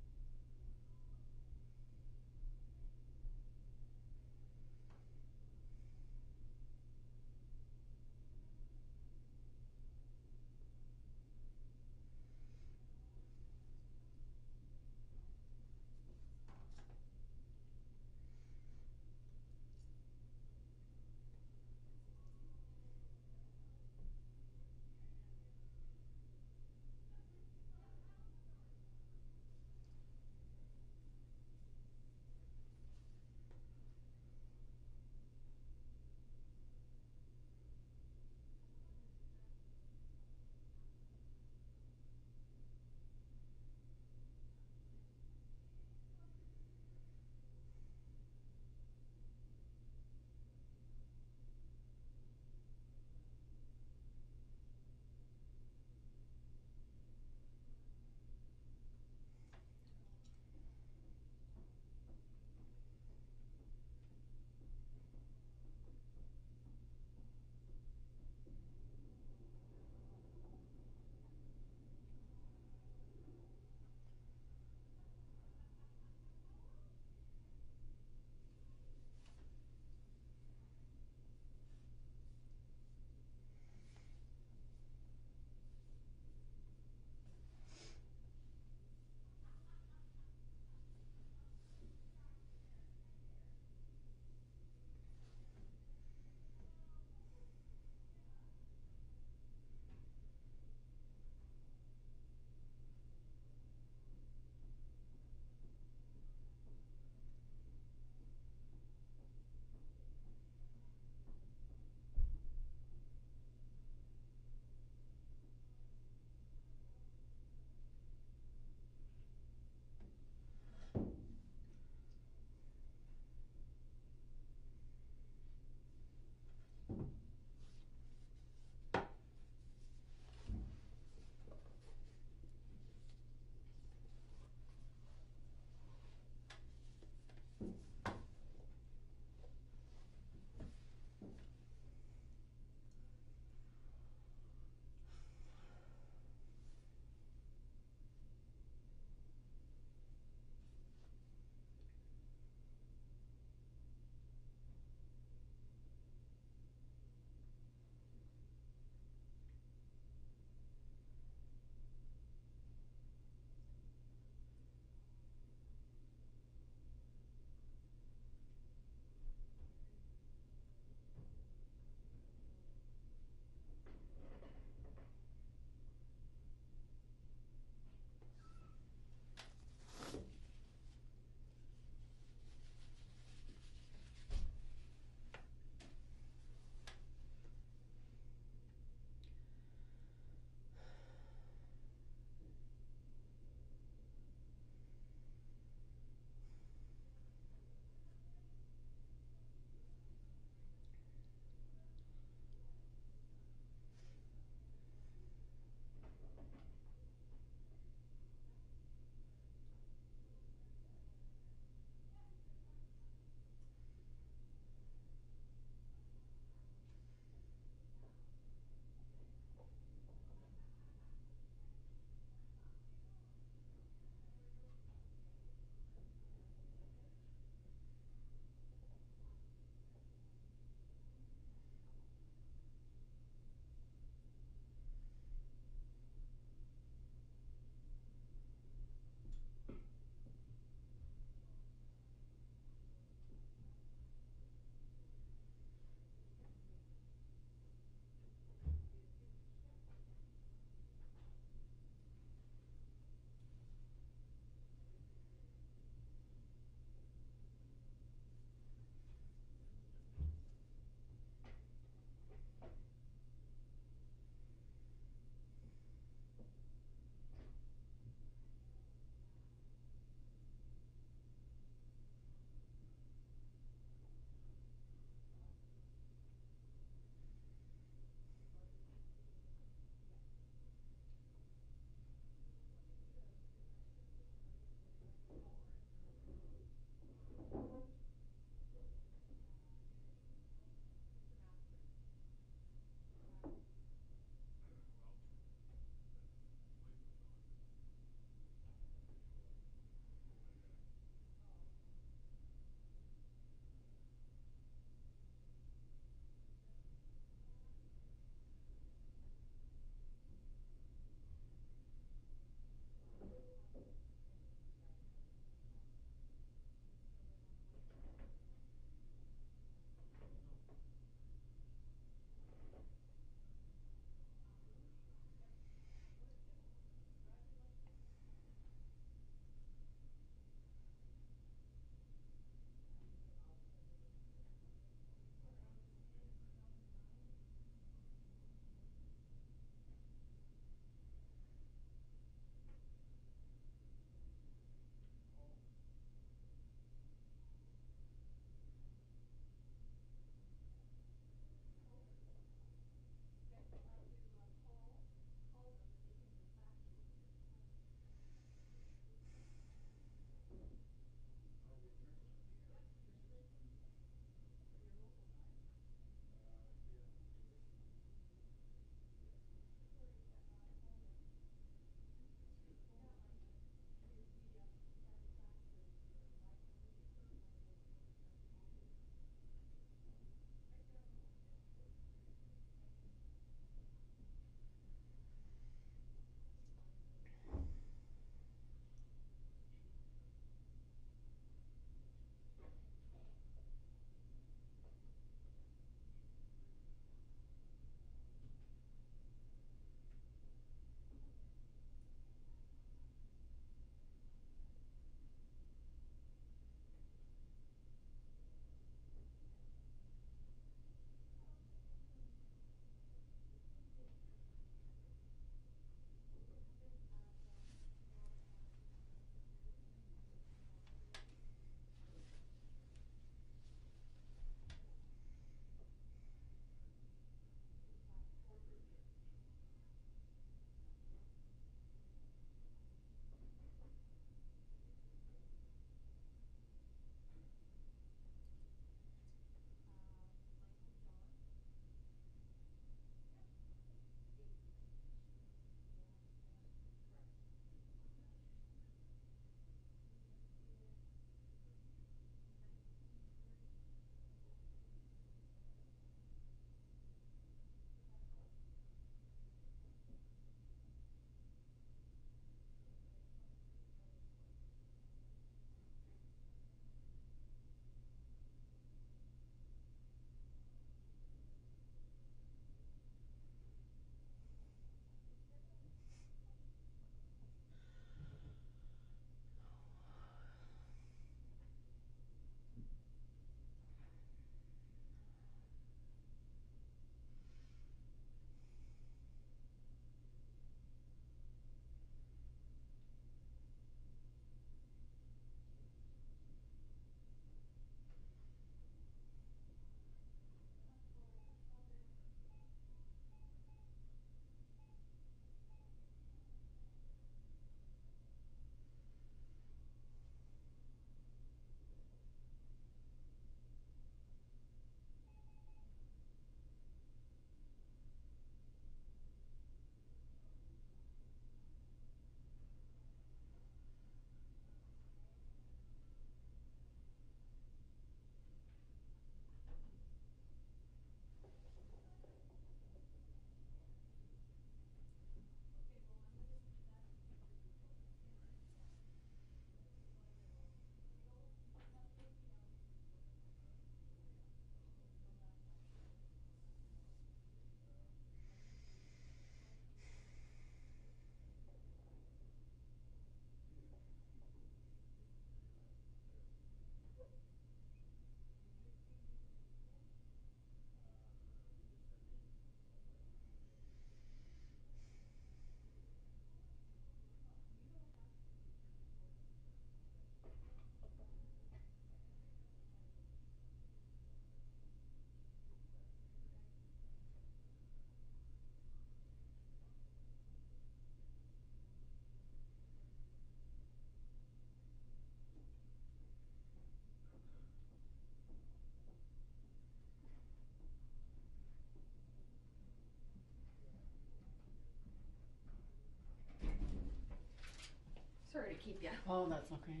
Oh, that's okay.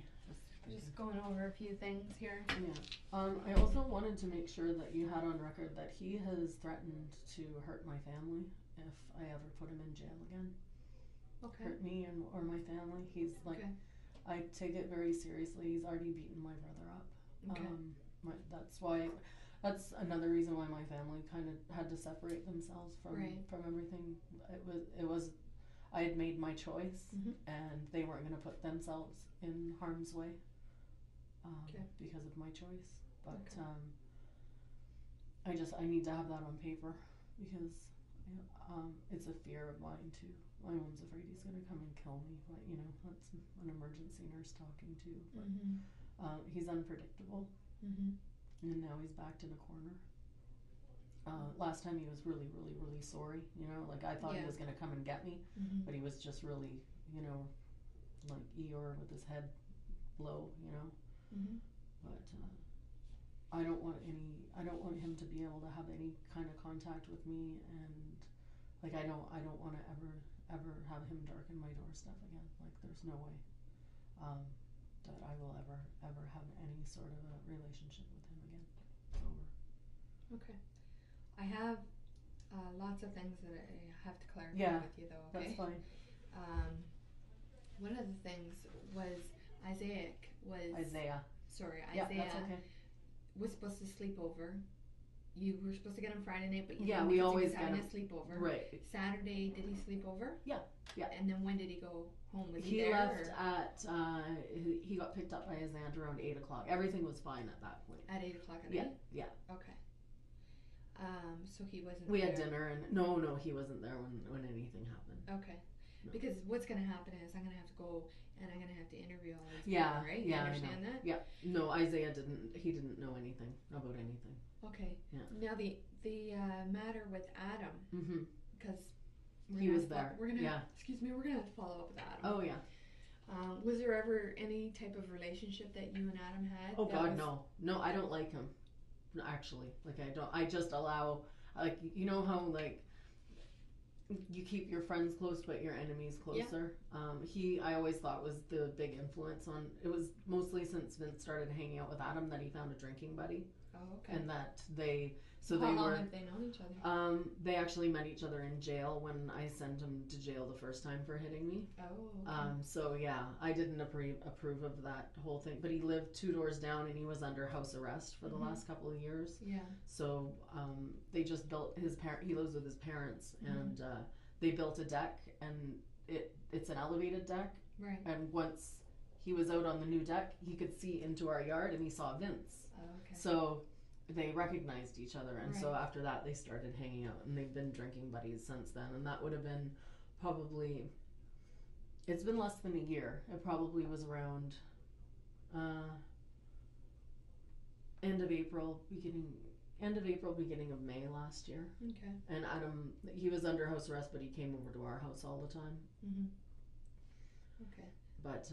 Just going over a few things here. Yeah. I also wanted to make sure that you had on record that he has threatened to hurt my family if I ever put him in jail again. Okay. Hurt me or my family. He's like, Okay. I take it very seriously. He's already beaten my brother up. Okay. That's another reason why my family kind of had to separate themselves from everything. It was I had made my choice, and they weren't going to put themselves in harm's way because of my choice. But I need to have that on paper because it's a fear of mine too. My mom's afraid he's going to come and kill me, but that's an emergency nurse talking to. But he's unpredictable, and now he's backed in a corner. Last time he was really, really, really sorry. Like I thought he was going to come and get me, but he was just really, like Eeyore with his head low, But I don't want him to be able to have any kind of contact with me, and like I don't want to ever have him darken my doorstep again. Like there's no way that I will ever have any sort of a relationship with him again. It's over. Okay. I have lots of things that I have to clarify with you, though. Okay. That's fine. One of the things was Isaiah. Sorry, Yeah, Isaiah that's okay. was supposed to sleep over. You were supposed to get him Friday night, but you Yeah, didn't we because always he was having get a sleepover. Right. Saturday, did he sleep over? Yeah. And then when did he go home? Was he He there? left at he got picked up by his aunt around 8:00. Everything was fine at that point. At 8:00 at night? Yeah. Okay. So he wasn't We there. had dinner and no, he wasn't there when anything happened. Okay. No. Because what's going to happen is I'm going to have to go and I'm going to have to interview all these Yeah, people, right? yeah, You understand that? Yeah. No, Isaiah didn't know anything about anything. Okay. Yeah. Now the matter with Adam, because He was there. We're gonna Yeah. excuse me. We're gonna have to follow up with Adam. Oh yeah. Was there ever any type of relationship that you and Adam had? Oh God, no, I don't like him. No, actually, like I just allow, like how like you keep your friends close but your enemies closer. I always thought was the big influence on. It was mostly since Vince started hanging out with Adam that he found a drinking buddy. Oh, okay. And that How long have they known each other? They actually met each other in jail when I sent him to jail the first time for hitting me. Oh, okay. So yeah, I didn't approve of that whole thing. But he lived 2 doors down and he was under house arrest for the last couple of years. Yeah. So they just built he lives with his parents, and they built a deck, and it's an elevated deck. Right. And once he was out on the new deck, he could see into our yard and he saw Vince. Oh, okay. So they recognized each other, and so Right. after that they started hanging out, and they've been drinking buddies since then. And that would have been probably, it's been less than a year. It probably was around end of April, beginning of May last year. Okay. And Adam, he was under house arrest, but he came over to our house all the time. Okay. But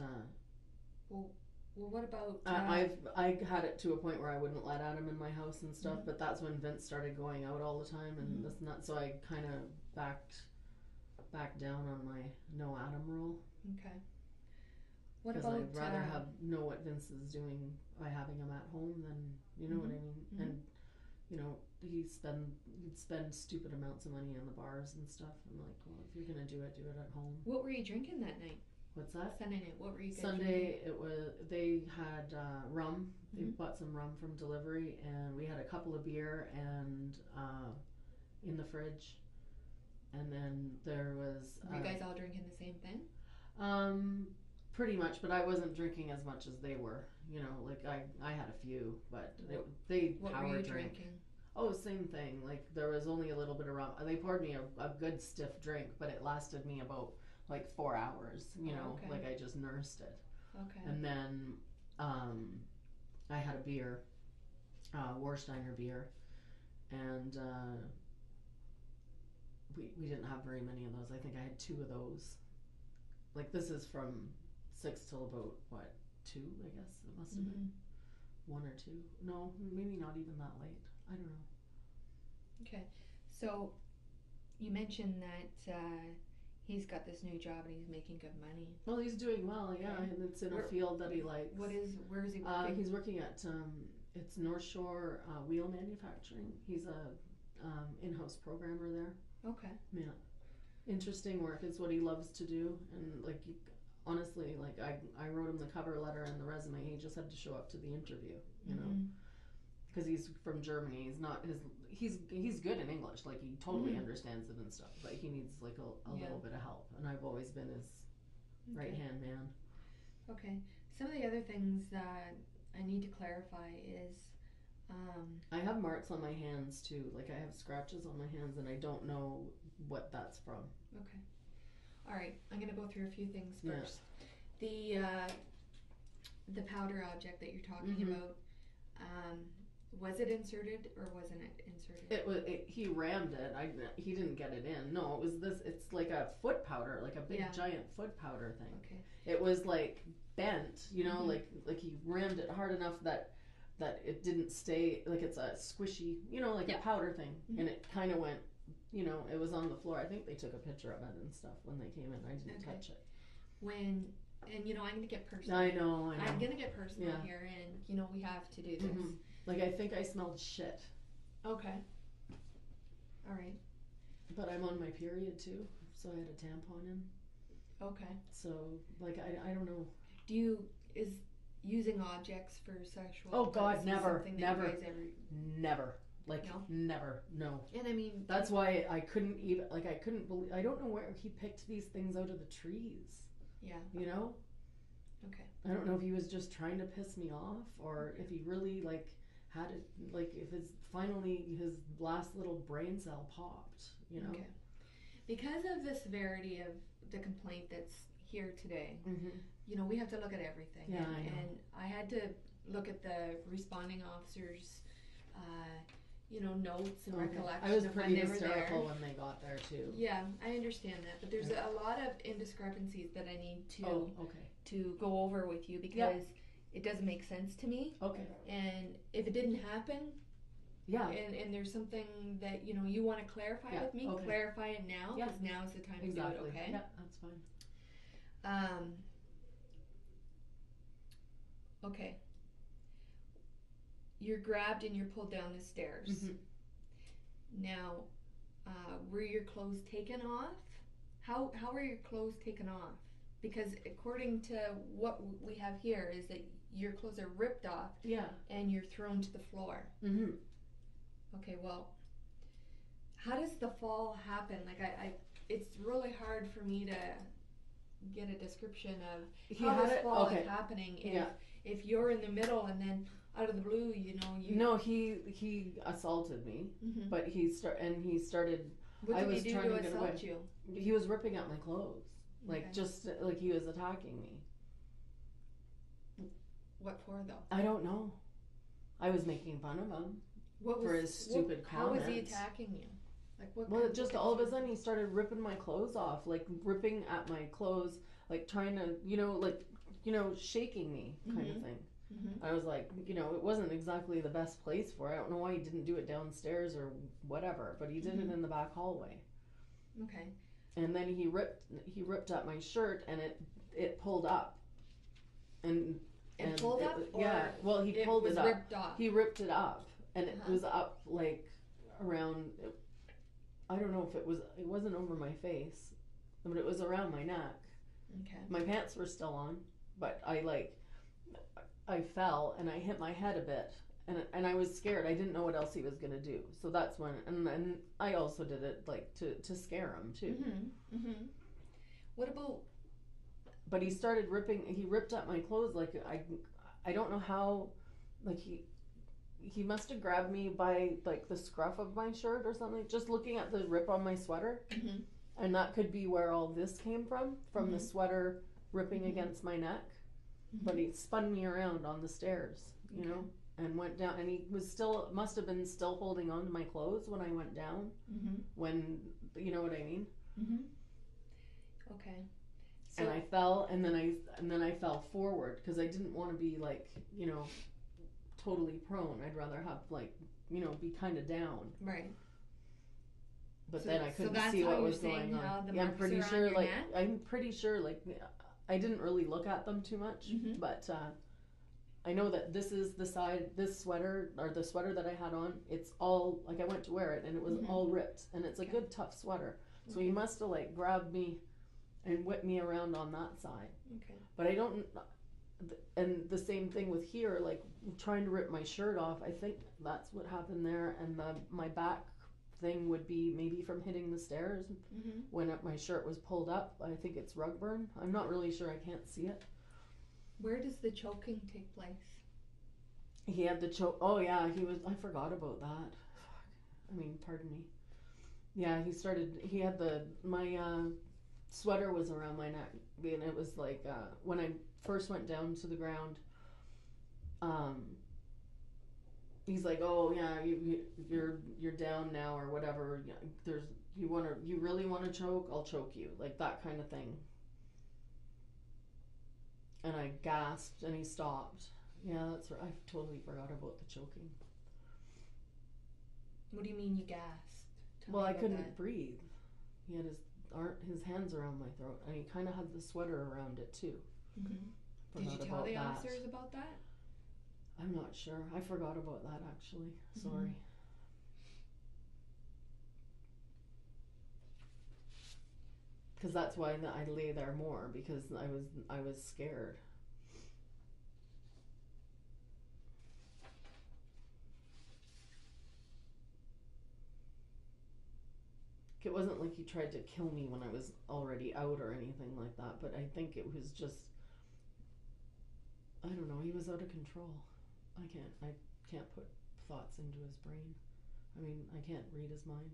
Well, what about? I had it to a point where I wouldn't let Adam in my house and stuff, but that's when Vince started going out all the time, and this and that. So I kind of backed down on my no Adam rule. Okay. What Because about? I'd rather know what Vince is doing by having him at home than what I mean. And he'd spend stupid amounts of money on the bars and stuff. I'm like, well, if you're gonna do it at home. What were you drinking that night? What's that? Sunday night. What were you guys Sunday, it was, they had rum. They bought some rum from delivery, and we had a couple of beer and in the fridge. And then there was. Were you guys all drinking the same thing? Pretty much, but I wasn't drinking as much as they were. Like I had a few, but they What power were you drink. drinking? Oh, same thing. Like there was only a little bit of rum. They poured me a good stiff drink, but it lasted me about like 4 hours. Okay. Like I just nursed it. Okay. And then I had a beer, Warsteiner beer, and we didn't have very many of those. I think I had 2 of those. Like this is from 6 till about 2, I guess it must have been 1 or 2. No, maybe not even that late. I don't know. Okay, so you mentioned that he's got this new job and he's making good money. Well, he's doing well, yeah, Okay. and it's in a field that he likes. Where is he working? He's working at it's North Shore Wheel Manufacturing. He's a in-house programmer there. Okay. Yeah, interesting work. It's what he loves to do, and like honestly, like I wrote him the cover letter and the resume. He just had to show up to the interview, you know, because he's from Germany. He's good in English. Like he totally understands it and stuff, but he needs like a little bit of help. And I've always been his right hand man. Okay. Some of the other things that I need to clarify is. I have marks on my hands too. Like I have scratches on my hands, and I don't know what that's from. Okay. All right. I'm going to go through a few things first. Yeah. The powder object that you're talking about. Was it inserted or wasn't it inserted? He rammed it. He didn't get it in. No, it was this. It's like a foot powder, like a big giant foot powder thing. Okay. It was like bent, you know, like he rammed it hard enough that it didn't stay, like it's a squishy, you know, like a powder thing, and it kind of went, you know, it was on the floor. I think they took a picture of it and stuff when they came in. I didn't touch it. And you know, I'm going to get personal. I know. I'm going to get personal here, and you know, we have to do this. Like I think I smelled shit. Okay. All right. But I'm on my period too, so I had a tampon in. Okay. So like I don't know. Is using objects for sexual? Oh God, never. Like no? never, no. And I mean, that's why I couldn't even, like I couldn't believe, I don't know where he picked these things out of the trees. Yeah. You know? Okay. I don't know if he was just trying to piss me off, or if he really like had it, like if his last little brain cell popped, you know? Okay. Because of the severity of the complaint that's here today, you know, we have to look at everything. Yeah, I know. And I had to look at the responding officers' you know, notes and recollections. I was pretty hysterical when they got there too. Yeah, I understand that, but there's a lot of indiscrepancies that I need to go over with you because it doesn't make sense to me. Okay. And if it didn't happen, and there's something that you know you want to clarify with me, clarify it now because now is the time to do it. Okay. Yeah, that's fine. Okay. You're grabbed and you're pulled down the stairs. Now, were your clothes taken off? How were your clothes taken off? Because according to what we have here is that your clothes are ripped off. Yeah. And you're thrown to the floor. Okay, well, how does the fall happen? Like it's really hard for me to get a description of how this fall is happening if you're in the middle and then out of the blue, you know, No, he assaulted me, but he started. What did he do to assault you? He was ripping at my clothes, like just like he was attacking me. What for, though? I don't know. I was making fun of him for his stupid comments. How was he attacking you? Like what? Well, just all of a sudden he started ripping my clothes off, like ripping at my clothes, like trying to, shaking me kind of thing. I was like, it wasn't exactly the best place for it. I don't know why he didn't do it downstairs or whatever, but he did it in the back hallway. Okay. And then he ripped at my shirt and it pulled up. And pulled up? Yeah. Well, he pulled it up. Ripped off. He ripped it up, and it was up like around. I don't know if it wasn't over my face, but it was around my neck. Okay. My pants were still on, but I fell and I hit my head a bit, and I was scared. I didn't know what else he was gonna do. So that's when, and then I also did it like to scare him too. What about? But he started ripping. He ripped at my clothes like I don't know how, like he must have grabbed me by like the scruff of my shirt or something. Just looking at the rip on my sweater, and that could be where all this came from the sweater ripping against my neck. But he spun me around on the stairs, you know, and went down. And he must have been still holding on to my clothes when I went down. When, you know what I mean? Okay. So, and I fell, and then I fell forward because I didn't want to be like, totally prone. I'd rather have like, be kind of down. Right. But So- then I so couldn't that's see how what you're was saying going how on. the Yeah, I'm marks pretty are on sure. your neck? I'm pretty sure. I didn't really look at them too much, Mhm. but I know that this is the side. This sweater or the sweater that I had on. It's all like I went to wear it and it was Mhm. all ripped, and it's a Okay. good tough sweater. So Okay. he must have like grabbed me and whipped me around on that side. Okay. But I don't. And the same thing with here, like trying to rip my shirt off. I think that's what happened there, and my back thing would be maybe from hitting the stairs Mm-hmm. when my shirt was pulled up. I think it's rug burn. I'm not really sure. I can't see it. Where does the choking take place? He had the choke. Oh yeah, he was. I forgot about that. Fuck. I mean, pardon me. Yeah, he had my sweater was around my neck, and it was like when I first went down to the ground. He's like, oh yeah, you're down now or whatever. You really want to choke? I'll choke you, like that kind of thing. And I gasped, and he stopped. Yeah, that's right. I totally forgot about the choking. What do you mean you gasped? Tell Well, me I about couldn't that. breathe. He had his hands around my throat, and he kind of had the sweater around it too. Mm-hmm. Did you Forgot tell about the that. officers about that? I'm not sure. I forgot about that actually. Sorry. Because that's why I lay there more, because I was scared. It wasn't like he tried to kill me when I was already out or anything like that, but I think it was just, I don't know, he was out of control. I can't put thoughts into his brain. I mean, I can't read his mind.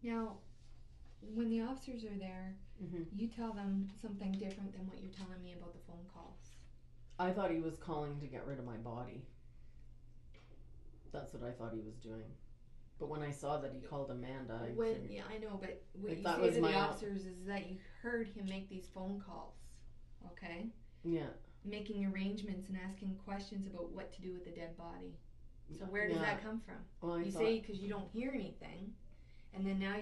Now, when the officers are there, Mm-hmm. you tell them something different than what you're telling me about the phone calls. I thought he was calling to get rid of my body. That's what I thought he was doing. But when I saw that he called Amanda, I figured, Yeah, I know, but what Like, you that say was to my the own- officers is that you heard him make these phone calls, okay? yeah. Making arrangements and asking questions about what to do with the dead body. So where does Yeah. that come from? Well, I You thought, say because you don't hear anything, and then now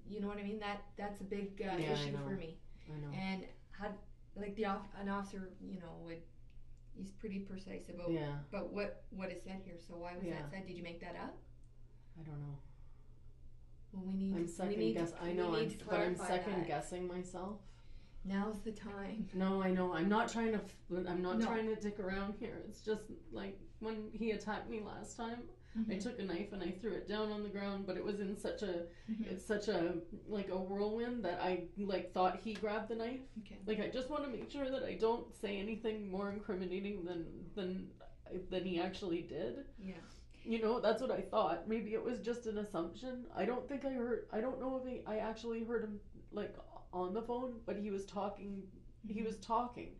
you know what I mean? That's a big I issue know. for me. I know. And had like an officer, he's pretty precise about Yeah, what is said here. So why was Yeah. that said? Did you make that up? I don't know. Well, we need. I'm we second need guess. to, I know, we need to but I'm clarify second that. guessing myself. Now's the time. No, I know. I'm not trying to. I'm not No. trying to dick around here. It's just like when he attacked me last time. I took a knife and I threw it down on the ground, but it was in such a. Mhm. It's such a like a whirlwind that I like thought he grabbed the knife. Okay. Like I just want to make sure that I don't say anything more incriminating than he actually did. Yeah. You know, that's what I thought. Maybe it was just an assumption. I don't think I heard. I don't know if I actually heard him like on the phone, but he was talking. He was talking.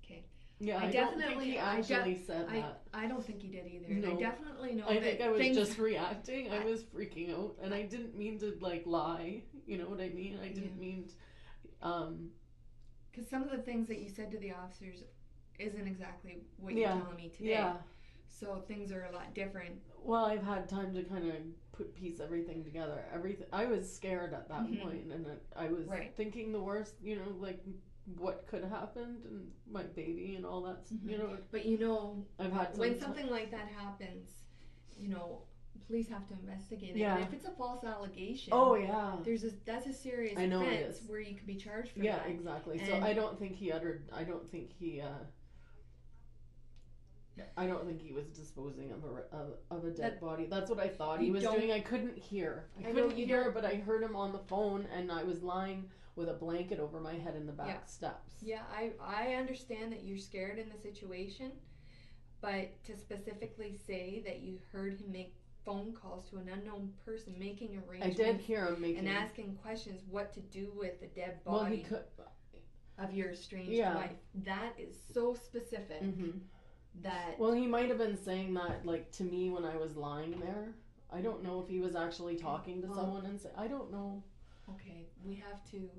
Okay. Yeah, I I don't think definitely- he I actually said I that. I don't think he did either. No. I definitely know I that think I was things. just reacting. I I- was freaking out, and I didn't mean to like lie. You know what I mean? I didn't mean. Because some of the things that you said to the officers isn't exactly what Yeah. you're telling me today. Yeah. So things are a lot different. Well, I've had time to kind of piece everything together. I was scared at that Mhm. point, and I was Right. thinking the worst. You know, like what could have happened, and my baby, and all that. Mhm. You know, But you know, I've had when some something like that happens, police have to investigate it. Yeah. And if it's a false allegation, Oh yeah. that's a serious I know it offense is. where you could be charged for Yeah, that. exactly. So And- I don't think he was disposing of a dead body. That's what I thought he You was don't- doing. I couldn't hear. I I know couldn't you hear, don't- but I heard him on the phone, and I was lying with a blanket over my head in the back Yeah. steps. Yeah, I understand that you're scared in the situation, but to specifically say that you heard him make phone calls to an unknown person, making I arrangements, did hear him making. and asking questions what to do with the dead Well, body he could. of your estranged Yeah. wife. That is so specific. Mm-hmm. that. Well, he might have been saying that, like, to me when I was lying there. I don't know if he was actually talking to someone and say, I don't know. Okay, we have to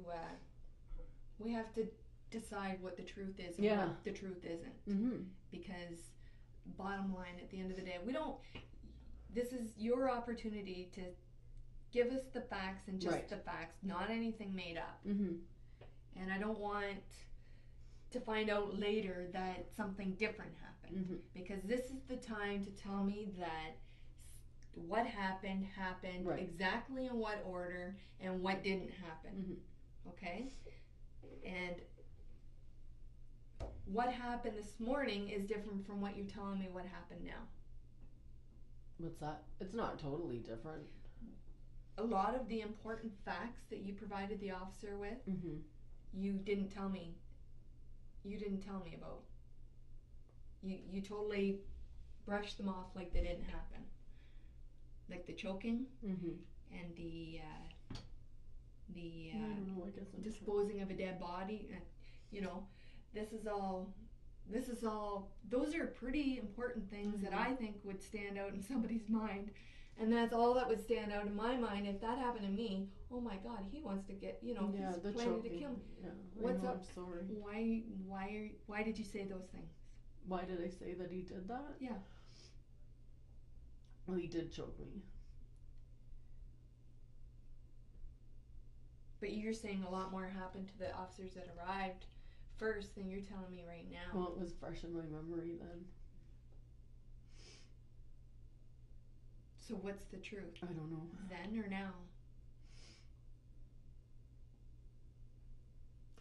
decide what the truth is and what the truth isn't. Mm-hmm. Because bottom line, at the end of the day, this is your opportunity to give us the facts and just the facts, not anything made up. Mm-hmm. And I don't want to find out later that something different happened. Mm-hmm. Because this is the time to tell me that what happened exactly in what order and what didn't happen. Mm-hmm. Okay? And what happened this morning is different from what you're telling me what happened now. What's that? It's not totally different. A lot of the important facts that you provided the officer with, Mm-hmm. you didn't tell me about. You totally brushed them off like they didn't happen. Like the choking Mm-hmm. and the I don't know, I guess I'm disposing of a dead body. This is all. Those are pretty important things that I think would stand out in somebody's mind. And that's all that would stand out in my mind. If that happened to me, oh my God, he wants to get, he's the planning to choking. kill me. Yeah, What's up? I'm sorry. Why did you say those things? Why did I say that he did that? Yeah. Well, he did choke me. But you're saying a lot more happened to the officers that arrived first than you're telling me right now. Well, it was fresh in my memory then. So what's the truth? I don't know. Then or now?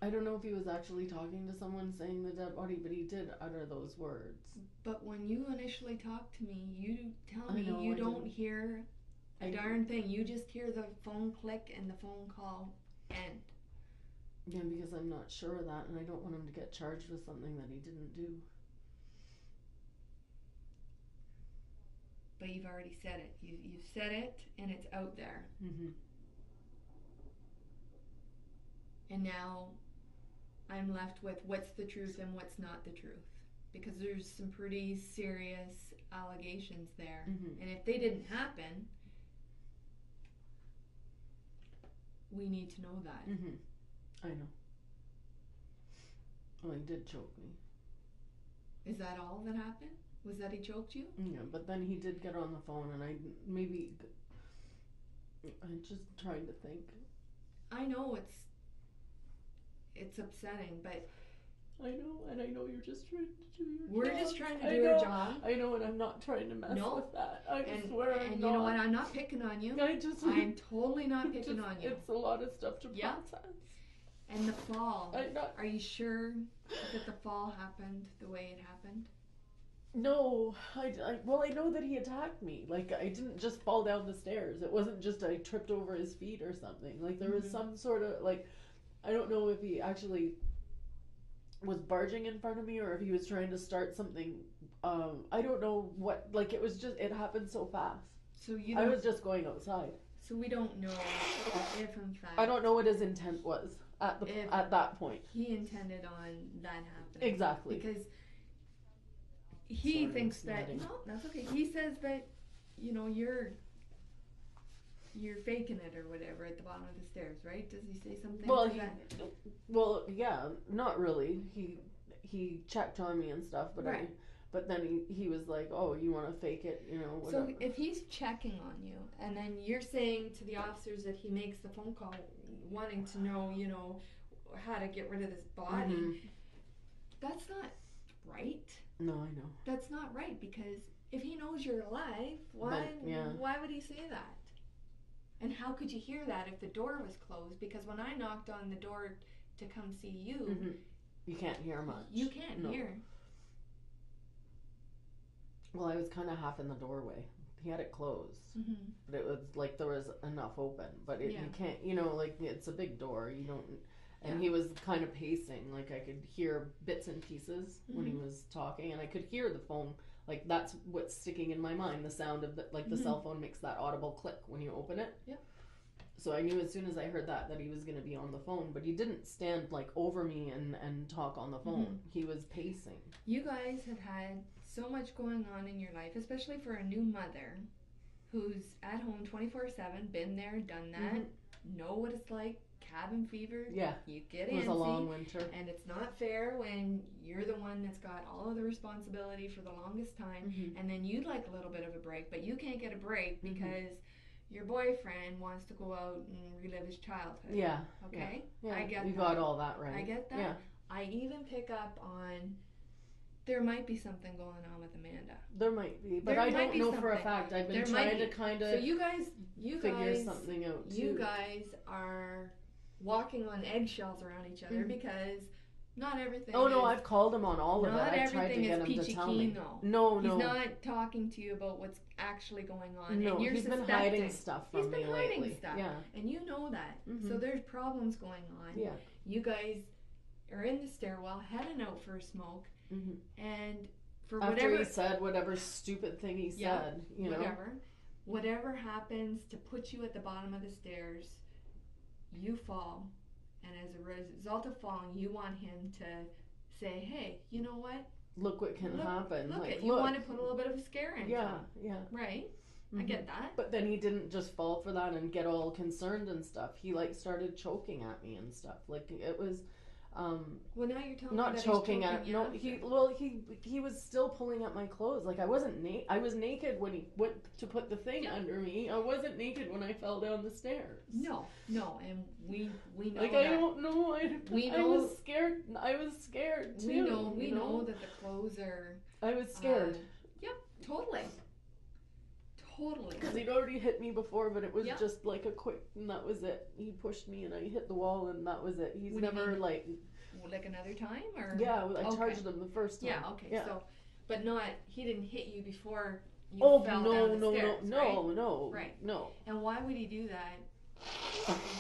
I don't know if he was actually talking to someone saying the dead body, but he did utter those words. But when you initially talked to me, you tell me I you don't didn't. hear a darn thing. You just hear the phone click and the phone call end. Yeah, because I'm not sure of that, and I don't want him to get charged with something that he didn't do. But you've already said it. You've said it, and it's out there. Mm-hmm. And now I'm left with what's the truth and what's not the truth. Because there's some pretty serious allegations there. Mm-hmm. And if they didn't happen, we need to know that. Mm-hmm. I know. Well, he did choke me. Is that all that happened? Was that he choked you? Yeah, but then he did get on the phone, and I'm just trying to think. I know it's upsetting, but I know, and I know you're just trying to do your job. we're just trying to do our job. I know, and I'm not trying to mess with that. I swear I'm not. And you know what? I'm not picking on you. I'm totally not picking on you. It's a lot of stuff to process. And the fall. Are you sure that the fall happened the way it happened? No, I know that he attacked me. Like, I didn't just fall down the stairs. It wasn't just I tripped over his feet or something. Like, there was some sort of, like, I don't know if he actually was barging in front of me or if he was trying to start something. I don't know what, like, it was just, it happened so fast. So I was just going outside. So we don't know if, in fact... I don't know what his intent was at that point. He intended on that happening. Exactly. Because he thinks that... No, that's okay. He says that, you're faking it or whatever at the bottom of the stairs, right? Does he say something like that? Well, yeah, not really. He checked on me and stuff, but right. But then he was like, "Oh, you want to fake it, whatever." So if he's checking on you, and then you're saying to the officers that he makes the phone call, wanting to know, how to get rid of this body, that's not right. No, I know. That's not right, because if he knows you're alive, why would he say that? And how could you hear that if the door was closed? Because when I knocked on the door to come see you, you can't hear much. You can't hear. Well, I was kind of half in the doorway. He had it closed, but it was like there was enough open. But you can't, like it's a big door. You don't. And he was kind of pacing. Like I could hear bits and pieces when he was talking, and I could hear the phone. Like that's what's sticking in my mind. The sound of the cell phone makes that audible click when you open it. Yeah. So I knew as soon as I heard that he was going to be on the phone, but he didn't stand like over me and talk on the phone. He was pacing. You guys have had so much going on in your life, especially for a new mother who's at home 24/7, been there, done that, know what it's like, cabin fever. Yeah. You get It was antsy, a long winter. and it's not fair when you're the one that's got all of the responsibility for the longest time, and then you'd like a little bit of a break, but you can't get a break because your boyfriend wants to go out and relive his childhood. Yeah. Okay? Yeah. I get you that. got all that right. I get that. Yeah. I even pick up on there might be something going on with Amanda. There might be, but There I might don't be know for a something. fact. I've been There trying might to kind So of you figure guys, something out too. you guys are walking on eggshells around each other because not everything. Oh no, is, I've called him on all of it. not I tried to everything get is him to peachy tell keen, me. though. No, He's no. not talking to you about what's actually going on. No, and you're he's been suspecting. hiding stuff from He's been me hiding lately. stuff. Yeah. And you know that. Mhm. So there's problems going on. Yeah. You guys are in the stairwell, heading out for a smoke, Mhm. and for After whatever he said whatever stupid thing he said, you know. whatever happens to put you at the bottom of the stairs, you fall, and as a result of falling, you want him to say, "Hey, you know what? Look what can happen. Look, like, you want to put a little bit of a scare in Yeah, him, yeah. right? I Mhm. get that. But then he didn't just fall for that and get all concerned and stuff. He like started choking at me and stuff. Like it was Well, now you're telling not me that choking he's at you no after. he was still pulling at my clothes. Like I wasn't I was naked when he went to put the thing under me. I wasn't naked when I fell down the stairs. No, and we know like that. I don't know. I was scared. I was scared too. We know that the clothes are. I was scared. Yep, totally. Because he'd already hit me before, but it was Yep. just like a quick, and that was it. He pushed me and I hit the wall, and that was it. He's What do you never mean? like. Like another time, or Yeah, I Okay. charged him the first time. Yeah, okay. Yeah. So, but he didn't hit you before you Oh fell no, down the no, stairs, no, right? no, Right. no. And why would he do that?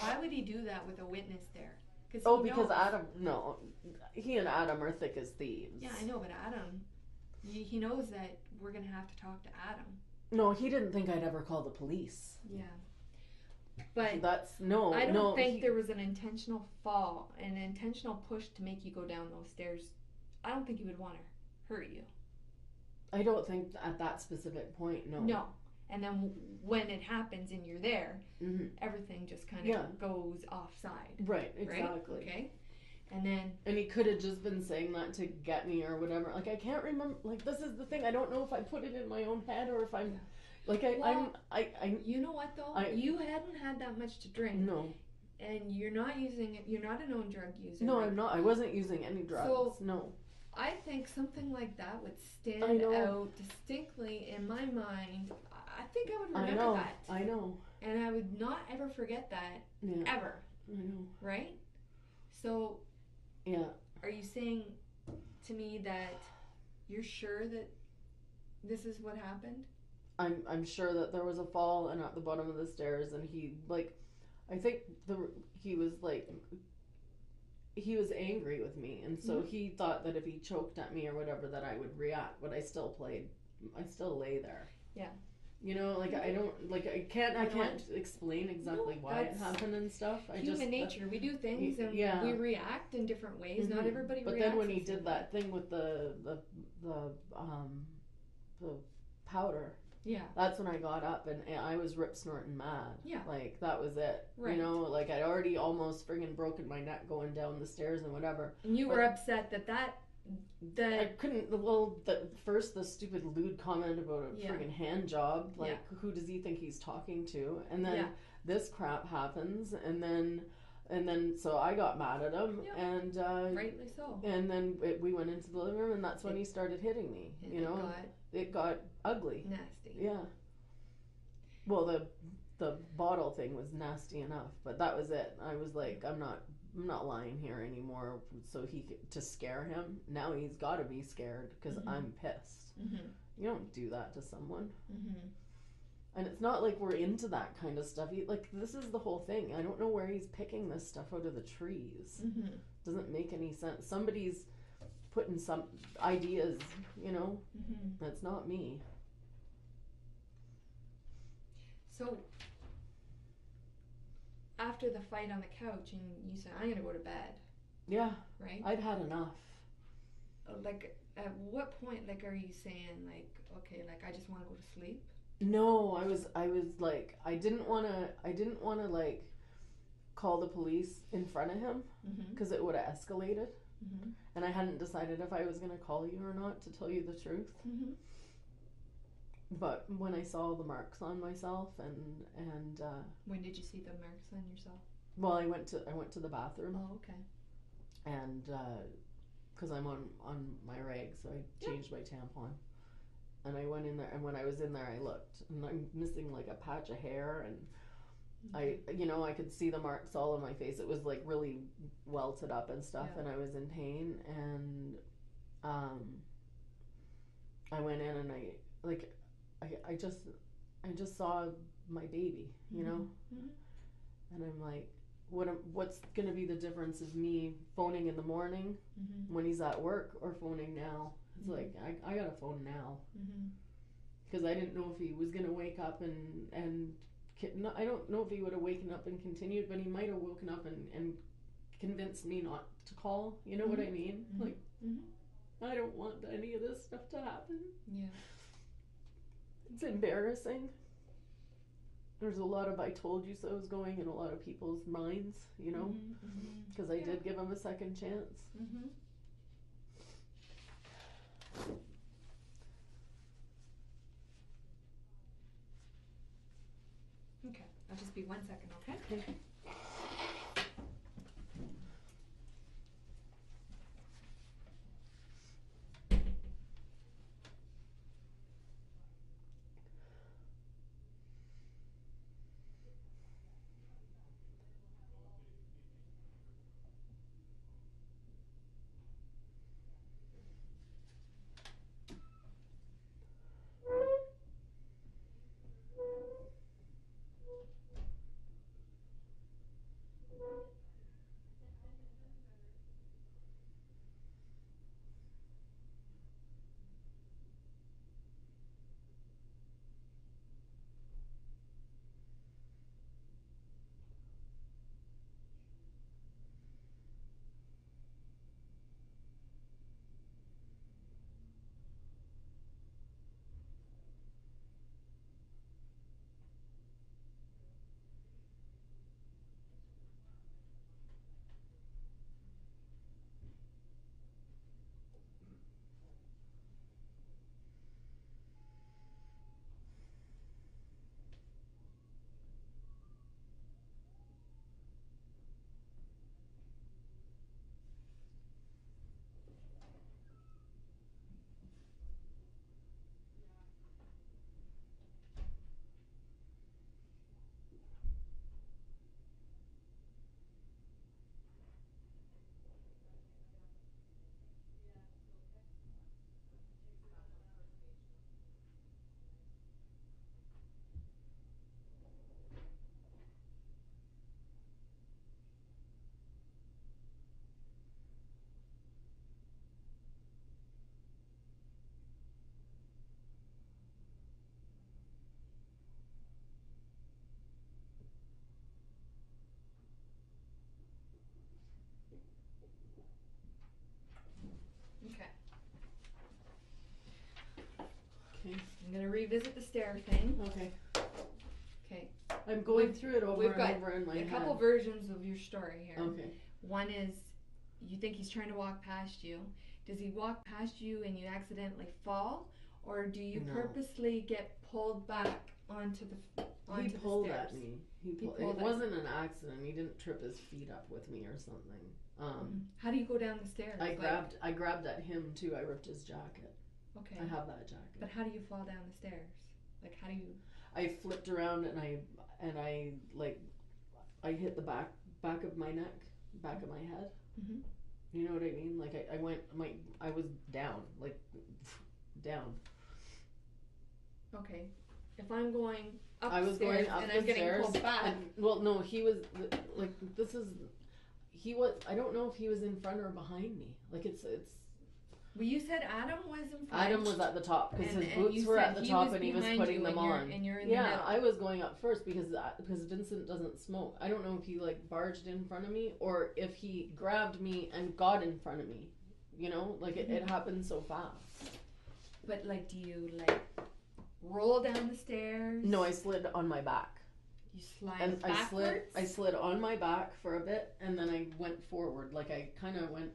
Why would he do that with a witness there? Oh, because knows. Adam. No, he and Adam are thick as thieves. Yeah, I know, but Adam, he knows that we're gonna have to talk to Adam. No, he didn't think I'd ever call the police. Yeah. But That's no. I don't no, think there was an intentional fall, an intentional push to make you go down those stairs. I don't think he would want to hurt you. I don't think at that specific point. No. No. And then when it happens and you're there, everything just kind of goes offside. Right. Exactly. Right? Okay. And then. And he could have just been saying that to get me or whatever. Like I can't remember. Like this is the thing. I don't know if I put it in my own head or if I'm. Like I. You know what though? You hadn't had that much to drink. No. And you're not using it. You're not a known drug user. No, right? I'm not. I wasn't using any drugs. So, no. I think something like that would stand out distinctly in my mind. I think I would remember that. I know. And I would not ever forget that. Yeah. Ever. I know. Right? So. Yeah. Are you saying to me that you're sure that this is what happened? I'm sure that there was a fall and at the bottom of the stairs, and he like, I think he was angry with me, and so he thought that if he choked at me or whatever that I would react, but I still lay there. Yeah. You know, like I don't like I can't explain exactly why it happened and stuff. Human nature. We do things and we react in different ways. Not everybody reacts. But then when he did that thing with the powder. Yeah. That's when I got up and I was rip snorting mad. Yeah. Like that was it. Right. You know, like I'd already almost friggin' broken my neck going down the stairs and whatever. And you were upset that I couldn't. Well, the stupid lewd comment about a friggin' hand job. Like, who does he think he's talking to? And then this crap happens, and then so I got mad at him, and rightly so. And then we went into the living room, and that's when he started hitting me. And you know, it got ugly, nasty. Yeah. Well, the bottle thing was nasty enough, but that was it. I was like, I'm not lying here anymore. So to scare him. Now he's got to be scared because I'm pissed. You don't do that to someone. And it's not like we're into that kind of stuff. This is the whole thing. I don't know where he's picking this stuff out of the trees. Doesn't make any sense. Somebody's putting some ideas, you know. That's not me. So after the fight on the couch, and you said, I'm going to go to bed. Yeah. Right? I'd had enough. like, at what point, like, are you saying, like, okay, like, I just want to go to sleep? No, I was like, I didn't want to like call the police in front of him Mm-hmm. because it would have escalated, Mm-hmm. and I hadn't decided if I was going to call you or not, to tell you the truth. Mm-hmm. But when I saw the marks on myself and When did you see the marks on yourself? well, I went to the bathroom, Oh, okay. and because I'm on my reg, so I changed my tampon, and I went in there, and when I was in there, I looked, and I'm missing like a patch of hair, and I could see the marks all on my face. It was like really welted up and stuff, Yeah. and I was in pain, and I went in, and I just saw my baby, Mm-hmm. and I'm like, what's gonna be the difference of me phoning in the morning Mm-hmm. when he's at work or phoning now? It's Mhm. like I gotta phone now Mm-hmm. because I didn't know if he was gonna wake up and I don't know if he would have waken up and continued, but he might have woken up and convinced me not to call. You know what I mean? Mhm. Like, Mm-hmm. I don't want any of this stuff to happen. Yeah. It's embarrassing. There's a lot of I told you so's going in a lot of people's minds, Mm-hmm. because I did give him a second chance. Mm-hmm. Okay, I'll just be 1 second, okay? Okay. Okay. I'm gonna revisit the stair thing. Okay. Okay. I'm going through it over We've and got over in my a head. couple versions of your story here. Okay. One is you think he's trying to walk past you. Does he walk past you and you accidentally fall, or do you No. purposely get pulled back onto the He pulled stairs? at me. pulled It at wasn't an accident. He didn't trip his feet up with me or something. How do you go down the stairs? I grabbed at him too. I ripped his jacket. Okay. I have that jacket. But how do you fall down the stairs? Like, how do you? I flipped around and I hit the back of my neck, back of my head. Mhm. You know what I mean? Like I was down, like down. Okay. If I'm going upstairs I was going up and the I'm getting stairs. pulled back. Well, no, he was like this is. He was. I don't know if he was in front or behind me. Like it's. Well, you said Adam was in front. Adam was at the top because his and boots you were said at the he top was and he was behind putting you them and on. and you're in the Yeah, middle. I was going up first because Vincent doesn't smoke. I don't know if he like barged in front of me or if he grabbed me and got in front of me. you know, like it happened so fast. But like, do you like roll down the stairs? No, I slid on my back. You slide And backwards? I slid on my back for a bit, and then I went forward. Like I kind of went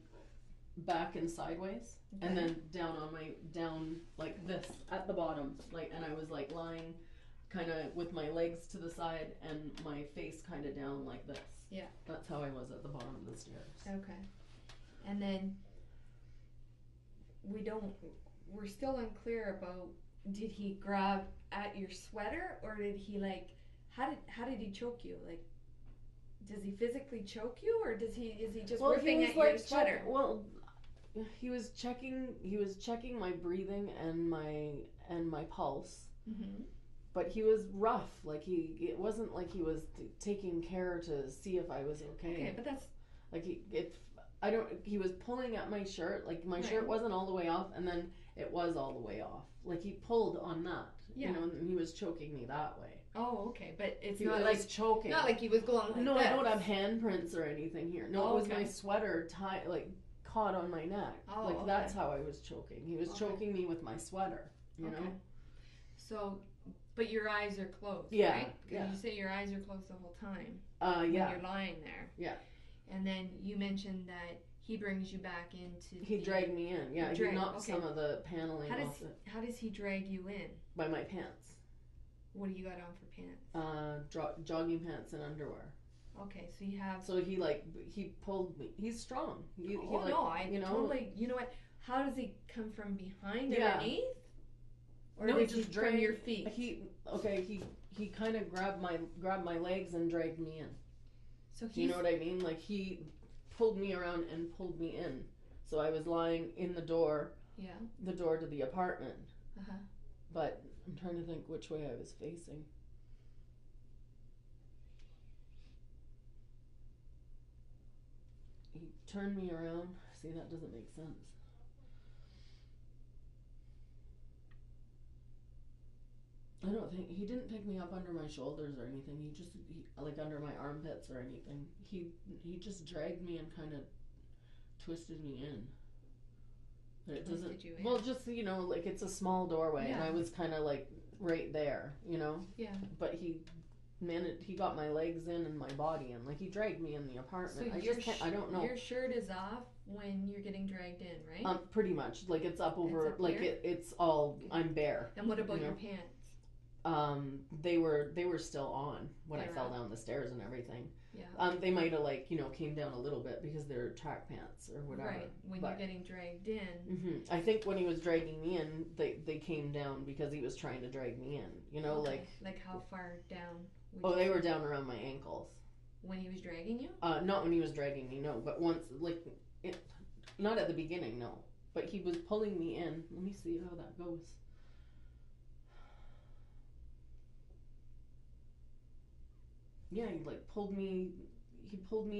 back and sideways, and then down like this at the bottom. Like, and I was like lying kind of with my legs to the side and my face kind of down like this. Yeah. That's how I was at the bottom of the stairs. Okay. And then we're still unclear about, did he grab at your sweater, or did he like, how did he choke you? Like, does he physically choke you, or is he just ripping at your sweater? He was checking my breathing and my pulse. Mm-hmm. But he was rough. Like it wasn't like he was taking care to see if I was okay. Okay, but that's like he was pulling at my shirt. Like my shirt wasn't all the way off, and then it was all the way off. Like he pulled on that, you know, and he was choking me that way. Oh, okay, but it's he not was like choking. Not like he was going like no, this. I don't have handprints or anything here. No, it was my sweater caught on my neck. Oh, like that's how I was choking. He was choking me with my sweater. You know. So. But your eyes are closed, yeah, right? Yeah. You say your eyes are closed the whole time. When you're lying there. Yeah. And then you mentioned that he brings you back into. He dragged me in. Yeah, he knocked some of the paneling off it. How does he drag you in? By my pants. What do you got on for pants? Jogging pants and underwear. Okay, so you have. So he pulled me. He's strong. Totally. You know what? How does he come from behind underneath? Or no, does he just dragged from your feet? He kind of grabbed my legs and dragged me in. So do you know what I mean? Like he pulled me around and pulled me in. So I was lying in the door. Yeah. The door to the apartment. Uh-huh. But I'm trying to think which way I was facing. He turned me around. See, that doesn't make sense. I don't think he didn't pick me up under my shoulders or anything. He like under my armpits or anything. He just dragged me and kind of twisted me in. But it doesn't. You in? Well, just like it's a small doorway, and I was kind of like right there, Yeah. But he got my legs in and my body in. Like he dragged me in the apartment. So I don't know. Your shirt is off when you're getting dragged in, right? Pretty much. Like it's up over. It's up like it's all. I'm bare. And what about your pants? They were still on when I fell down the stairs and everything. Yeah. They might have came down a little bit because they're track pants or whatever. Right. When you're getting dragged in. Mm-hmm. I think when he was dragging me in, they came down because he was trying to drag me in. Okay. Like how far down? They were down around my ankles. When he was dragging you? Not when he was dragging me. No, but once not at the beginning. No, but he was pulling me in. Let me see how that goes. Yeah, he pulled me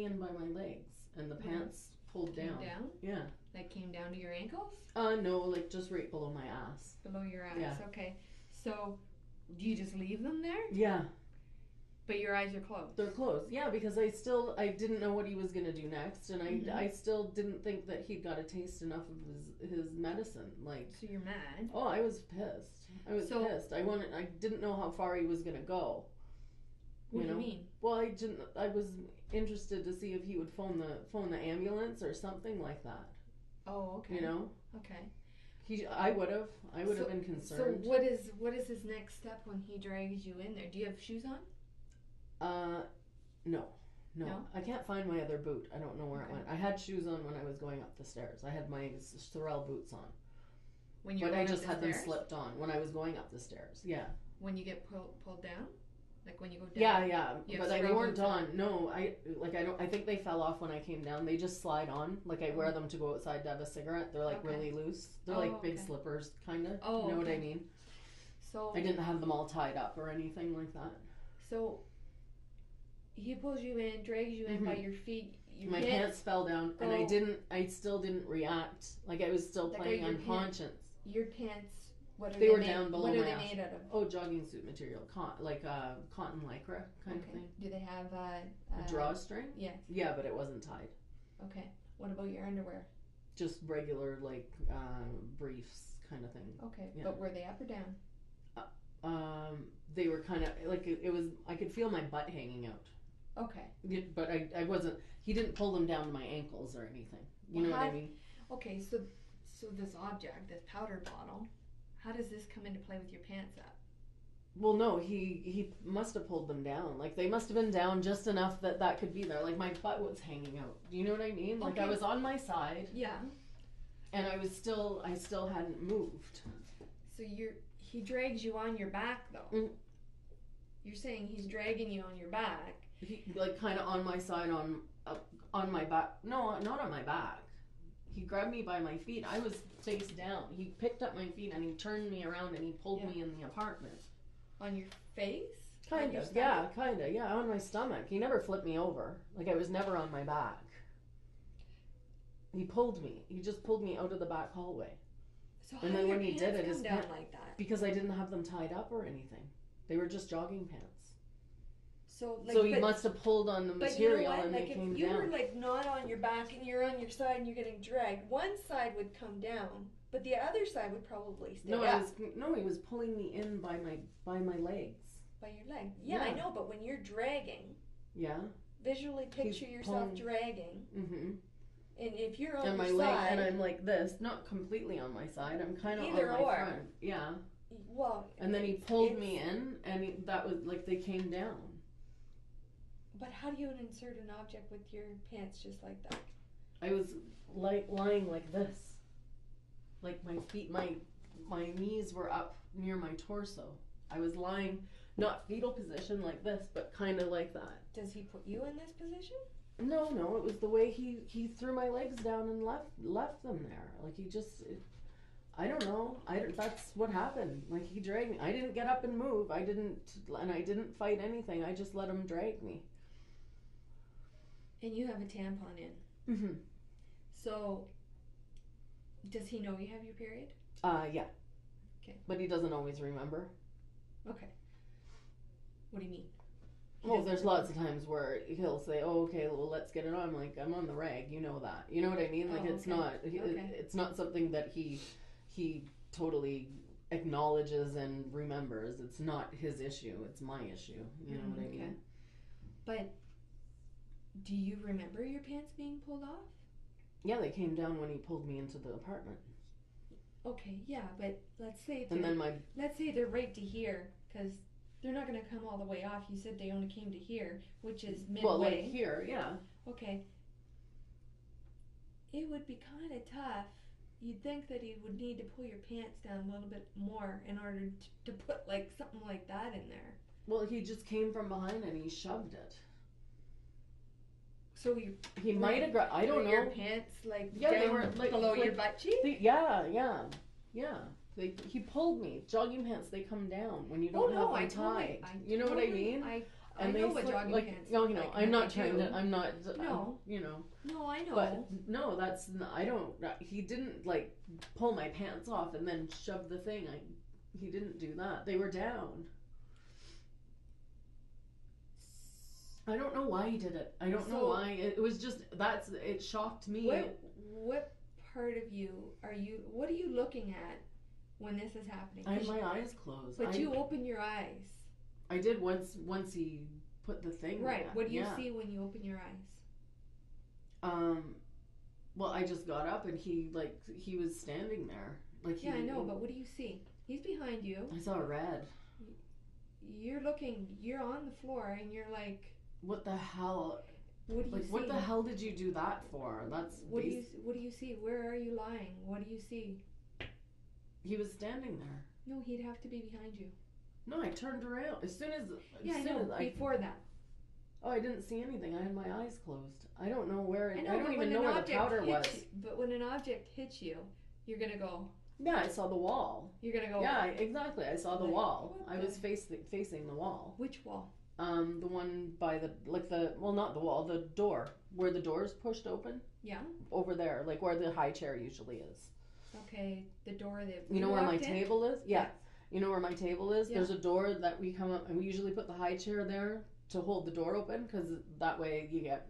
in by my legs, and the pants pulled down. Down? Yeah. That came down to your ankles? No, just right below my ass. Below your ass, yeah. Okay. So, do you just leave them there? Yeah. But your eyes are closed? They're closed, yeah, because I didn't know what he was going to do next, and I still didn't think that he'd got a taste enough of his medicine. So you're mad? Oh, I was pissed. Pissed. I didn't know how far he was going to go. What do you mean? Well, I was interested to see if he would phone the ambulance or something like that. Oh, okay. Okay. I would have been concerned. So what is his next step when he drags you in there? Do you have shoes on? No. I can't find my other boot. I don't know where it went. I had shoes on when I was going up the stairs. I had my Sorel boots on. But I just had them slipped on when I was going up the stairs. Yeah. When you get pulled down? Like when you go down? Yeah, but they weren't on. No, I think they fell off when I came down. They just slide on. Like I wear them to go outside to have a cigarette. They're really loose. They're like big slippers, kind of. Oh, you know what I mean? So I didn't have them all tied up or anything like that. So he pulls you in, drags you in by your feet. My pants fell down, and I still didn't react. Like I was still playing unconscious. Your pants. They were down below my ass. What are they made out of? Oh, jogging suit material, cotton lycra kind of thing. Do they have a drawstring? Yes. Yeah, but it wasn't tied. Okay. What about your underwear? just regular like briefs kind of thing. Okay, Yeah. but were they up or down? They were kind of like it was. I could feel my butt hanging out. Okay. But I wasn't. He didn't pull them down to my ankles or anything. You know what I mean? Okay, so this object, this powder bottle, how does this come into play with your pants up? Well, no, he must have pulled them down. Like they must have been down just enough that could be there. Like my butt was hanging out. Do you know what I mean? Like I was on my side. Yeah. And I still hadn't moved. So he drags you on your back though. Mm. You're saying he's dragging you on your back. He like kind of on my side on my back. No, not on my back. He grabbed me by my feet. I was face down. He picked up my feet and he turned me around and he pulled me in the apartment. On your face? Kind of, yeah, on my stomach. He never flipped me over. Like I was never on my back. He pulled me. He just pulled me out of the back hallway. So and how then do when your he pants did it, come down like that? Because I didn't have them tied up or anything. They were just jogging pants. So he must have pulled on the material and they came down. If you were like not on your back and you're on your side and you're getting dragged, one side would come down, but the other side would probably stay up. He was pulling me in by my legs. By your leg. Yeah, I know, but when you're dragging, visually picture yourself dragging. Mm-hmm. And if you're on and your my side, leg, and I'm like this, not completely on my side. I'm kind of on my front. Yeah. Well. And then he pulled me in, and that was like they came down. But how do you insert an object with your pants just like that? I was like lying like this, like my feet, my knees were up near my torso. I was lying, not fetal position like this, but kind of like that. Does he put you in this position? No, it was the way he threw my legs down and left them there. Like he just, I don't know. That's what happened. Like he dragged me. I didn't get up and move. I didn't fight anything. I just let him drag me. And you have a tampon in. Mm-hmm. So, does he know you have your period? Yeah. Okay. But he doesn't always remember. Okay. What do you mean? Well, there's lots of times where he'll say, "Oh, okay, well, let's get it on." I'm like, "I'm on the rag, you know that." You know what I mean? Like it's not something that he totally acknowledges and remembers. It's not his issue. It's my issue. You know what I mean? But do you remember your pants being pulled off? Yeah, they came down when he pulled me into the apartment. Okay, yeah, but let's say they're right to here, because they're not going to come all the way off. You said they only came to here, which is midway. Well, like here, yeah. Okay. It would be kind of tough. You'd think that he would need to pull your pants down a little bit more in order to put like something like that in there. Well, he just came from behind and he shoved it. So he might have. I don't know. Your pants like down they were like below your butt cheek. He pulled me. Jogging pants, they come down when you don't have them tied. You know what I mean? I know what jogging pants. You know, I'm not trying to. I'm not. No. You know. No, I know. But no, that's. I don't. He didn't like pull my pants off and then shove the thing. He didn't do that. They were down. I don't know why he did it. I don't know why. It was just it shocked me. What part of you what are you looking at when this is happening? I have my eyes closed. But you open your eyes. I did once he put the thing right. there. What do you see when you open your eyes? Well, I just got up and he was standing there. Like I know, but what do you see? He's behind you. I saw red. You're on the floor and you're like, what the hell? What do you see? What the hell did you do that for? What do you see? Where are you lying? What do you see? He was standing there. No, he'd have to be behind you. No, I turned around as soon as. Before that. Oh, I didn't see anything. I had my eyes closed. I don't know where. I don't even know where the powder was. But when an object hits you, you're gonna go. Yeah, I saw the wall. You're gonna go. Yeah, exactly. I saw the wall. I was facing the wall. Which wall? The one by not the wall, the door where the door's pushed open. Yeah. Over there, like where the high chair usually is. Okay, the door that. You know where my table is? Yeah. You know where my table is? Yeah. There's a door that we come up and we usually put the high chair there. to hold the door open, because that way you get,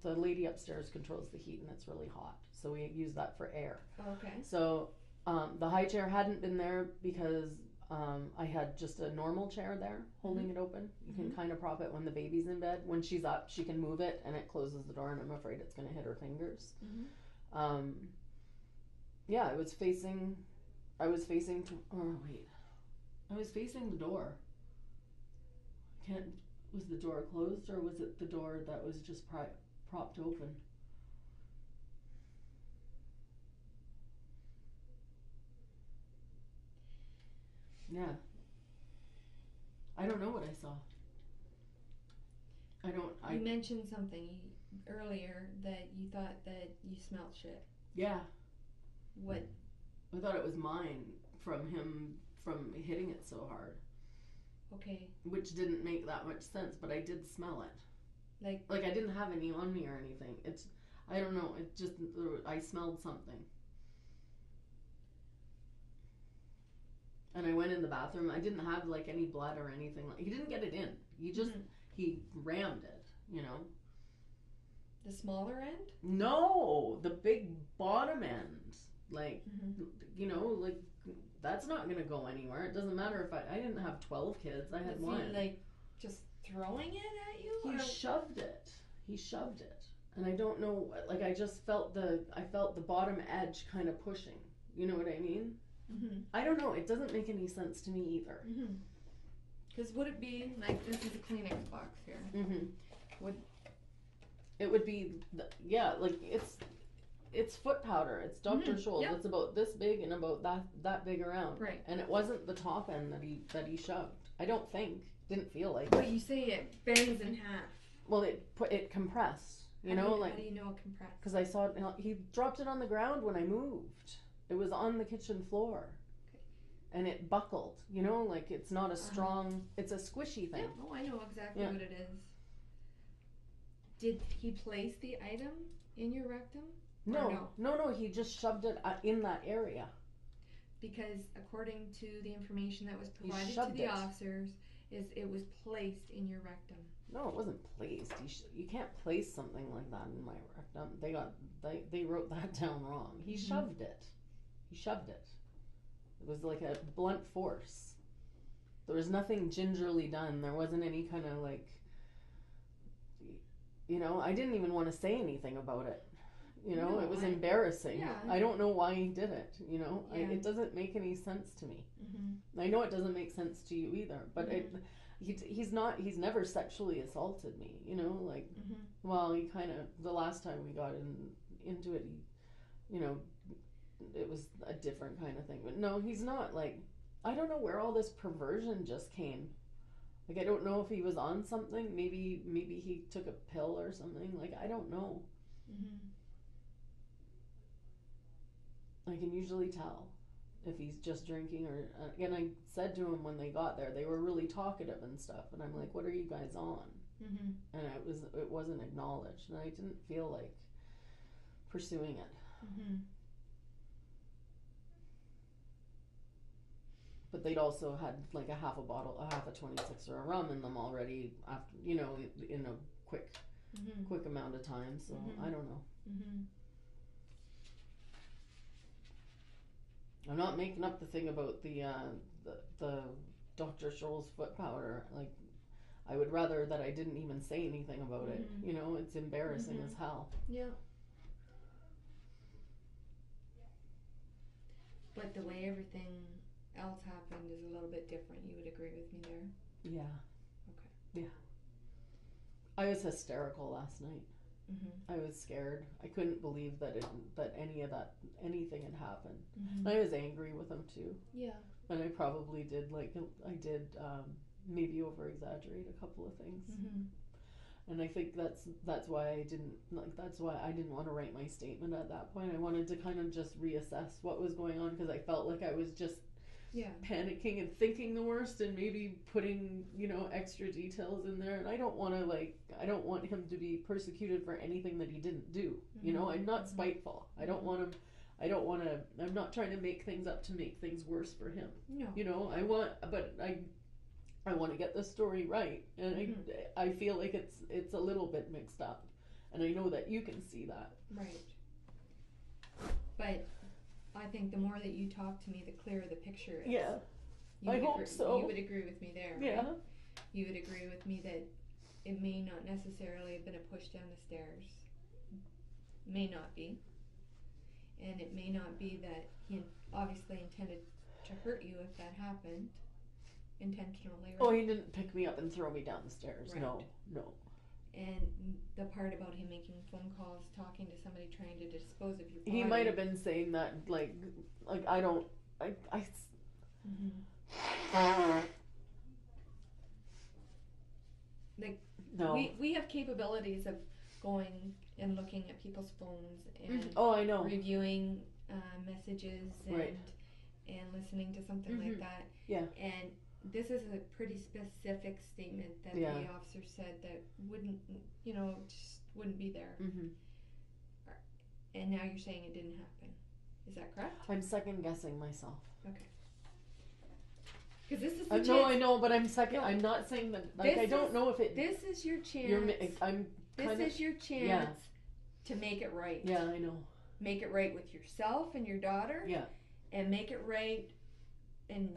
the lady upstairs controls the heat and it's really hot, so we use that for air. Okay. So the high chair hadn't been there because I had just a normal chair there holding it open. You can kind of prop it when the baby's in bed. When she's up, she can move it and it closes the door, and I'm afraid it's going to hit her fingers. Yeah, I was facing the door. Was the door closed, or was it the door that was just propped open? Yeah. I don't know what I saw. You mentioned something earlier that you thought that you smelled shit. Yeah. What? I thought it was mine from him, from hitting it so hard. Okay. Which didn't make that much sense, but I did smell it. Like I didn't have any on me or anything. I don't know, it just, I smelled something. And I went in the bathroom. I didn't have like any blood or anything. He didn't get it in. He rammed it, you know. The smaller end? No, the big bottom end. Like, you know, like, that's not going to go anywhere. It doesn't matter if I didn't have 12 kids. I had one. Was he, like, just throwing it at you? He shoved it. And I don't know, like, I just felt the bottom edge kind of pushing. You know what I mean? I don't know. It doesn't make any sense to me either. Because would it be, like, this is a Kleenex box here. It would be, like, it's foot powder. It's Dr. Scholl's. Yep. It's about this big and about that big around. Right. And it wasn't the top end that he shoved. I don't think. Didn't feel like. But you say it bends in half. Well, it compressed. You know, like. How do you know it compressed? Because I saw it. He dropped it on the ground when I moved. It was on the kitchen floor. Okay. And it buckled. You know, like it's not a strong. It's a squishy thing. Yeah. Oh, I know exactly what it is. Did he place the item in your rectum? No. He just shoved it in that area. Because according to the information that was provided to the officers, it was placed in your rectum. No, it wasn't placed. You can't place something like that in my rectum. They wrote that down wrong. He shoved it. It was like a blunt force. There was nothing gingerly done. There wasn't any kind of like, you know, I didn't even want to say anything about it. You know, it was embarrassing. Yeah. I don't know why he did it, you know. Yeah. It doesn't make any sense to me. I know it doesn't make sense to you either, but he's never sexually assaulted me, you know, like, well, he kind of, the last time we got into it, he, you know, it was a different kind of thing, but no, he's not, like, I don't know where all this perversion just came. Like, I don't know if he was on something, maybe he took a pill or something, like, I don't know. I can usually tell if he's just drinking or, and I said to him when they got there, they were really talkative and stuff, and I'm like, what are you guys on? And it wasn't acknowledged, and I didn't feel like pursuing it. But they'd also had like a half a 26 or a rum in them already after, you know, in a quick amount of time, so I don't know. I'm not making up the thing about the Dr. Scholl's foot powder. Like, I would rather that I didn't even say anything about it. You know, it's embarrassing as hell. Yeah. But the way everything else happened is a little bit different. You would agree with me there? Yeah. Okay. Yeah. I was hysterical last night. I was scared. I couldn't believe that anything had happened. I was angry with him too. Yeah. And I probably did maybe over exaggerate a couple of things. And I think that's why I didn't want to write my statement at that point. I wanted to kind of just reassess what was going on, because I felt like I was just panicking and thinking the worst, and maybe putting, you know, extra details in there. And I don't want him to be persecuted for anything that he didn't do. You know, I'm not spiteful. I'm not trying to make things up to make things worse for him. No. You know, I want to get the story right, and I feel like it's a little bit mixed up, and I know that you can see that. Right. But I think the more that you talk to me, the clearer the picture is. Yeah. You I would hope so. You would agree with me there, Yeah. right? You would agree with me that it may not necessarily have been a push down the stairs. May not be. And it may not be that he obviously intended to hurt you if that happened. Intentionally, right? Oh, he didn't pick me up and throw me down the stairs. Right. No. And the part about him making phone calls, talking to somebody, trying to dispose of your body. He might have been saying that, like I don't, I. Like, no. We have capabilities of going and looking at people's phones and Oh, I know. reviewing messages and Right. and listening to something like that. Yeah. And this is a pretty specific statement that the officer said that wouldn't, just wouldn't be there. And now you're saying it didn't happen. Is that correct? I'm second guessing myself. Okay. Because this is the chance. No, I know, but I'm second. No. I'm not saying that. Like, I don't know if it. This is your chance. This is your chance to make it right. Yeah, I know. Make it right with yourself and your daughter. Yeah. And make it right, and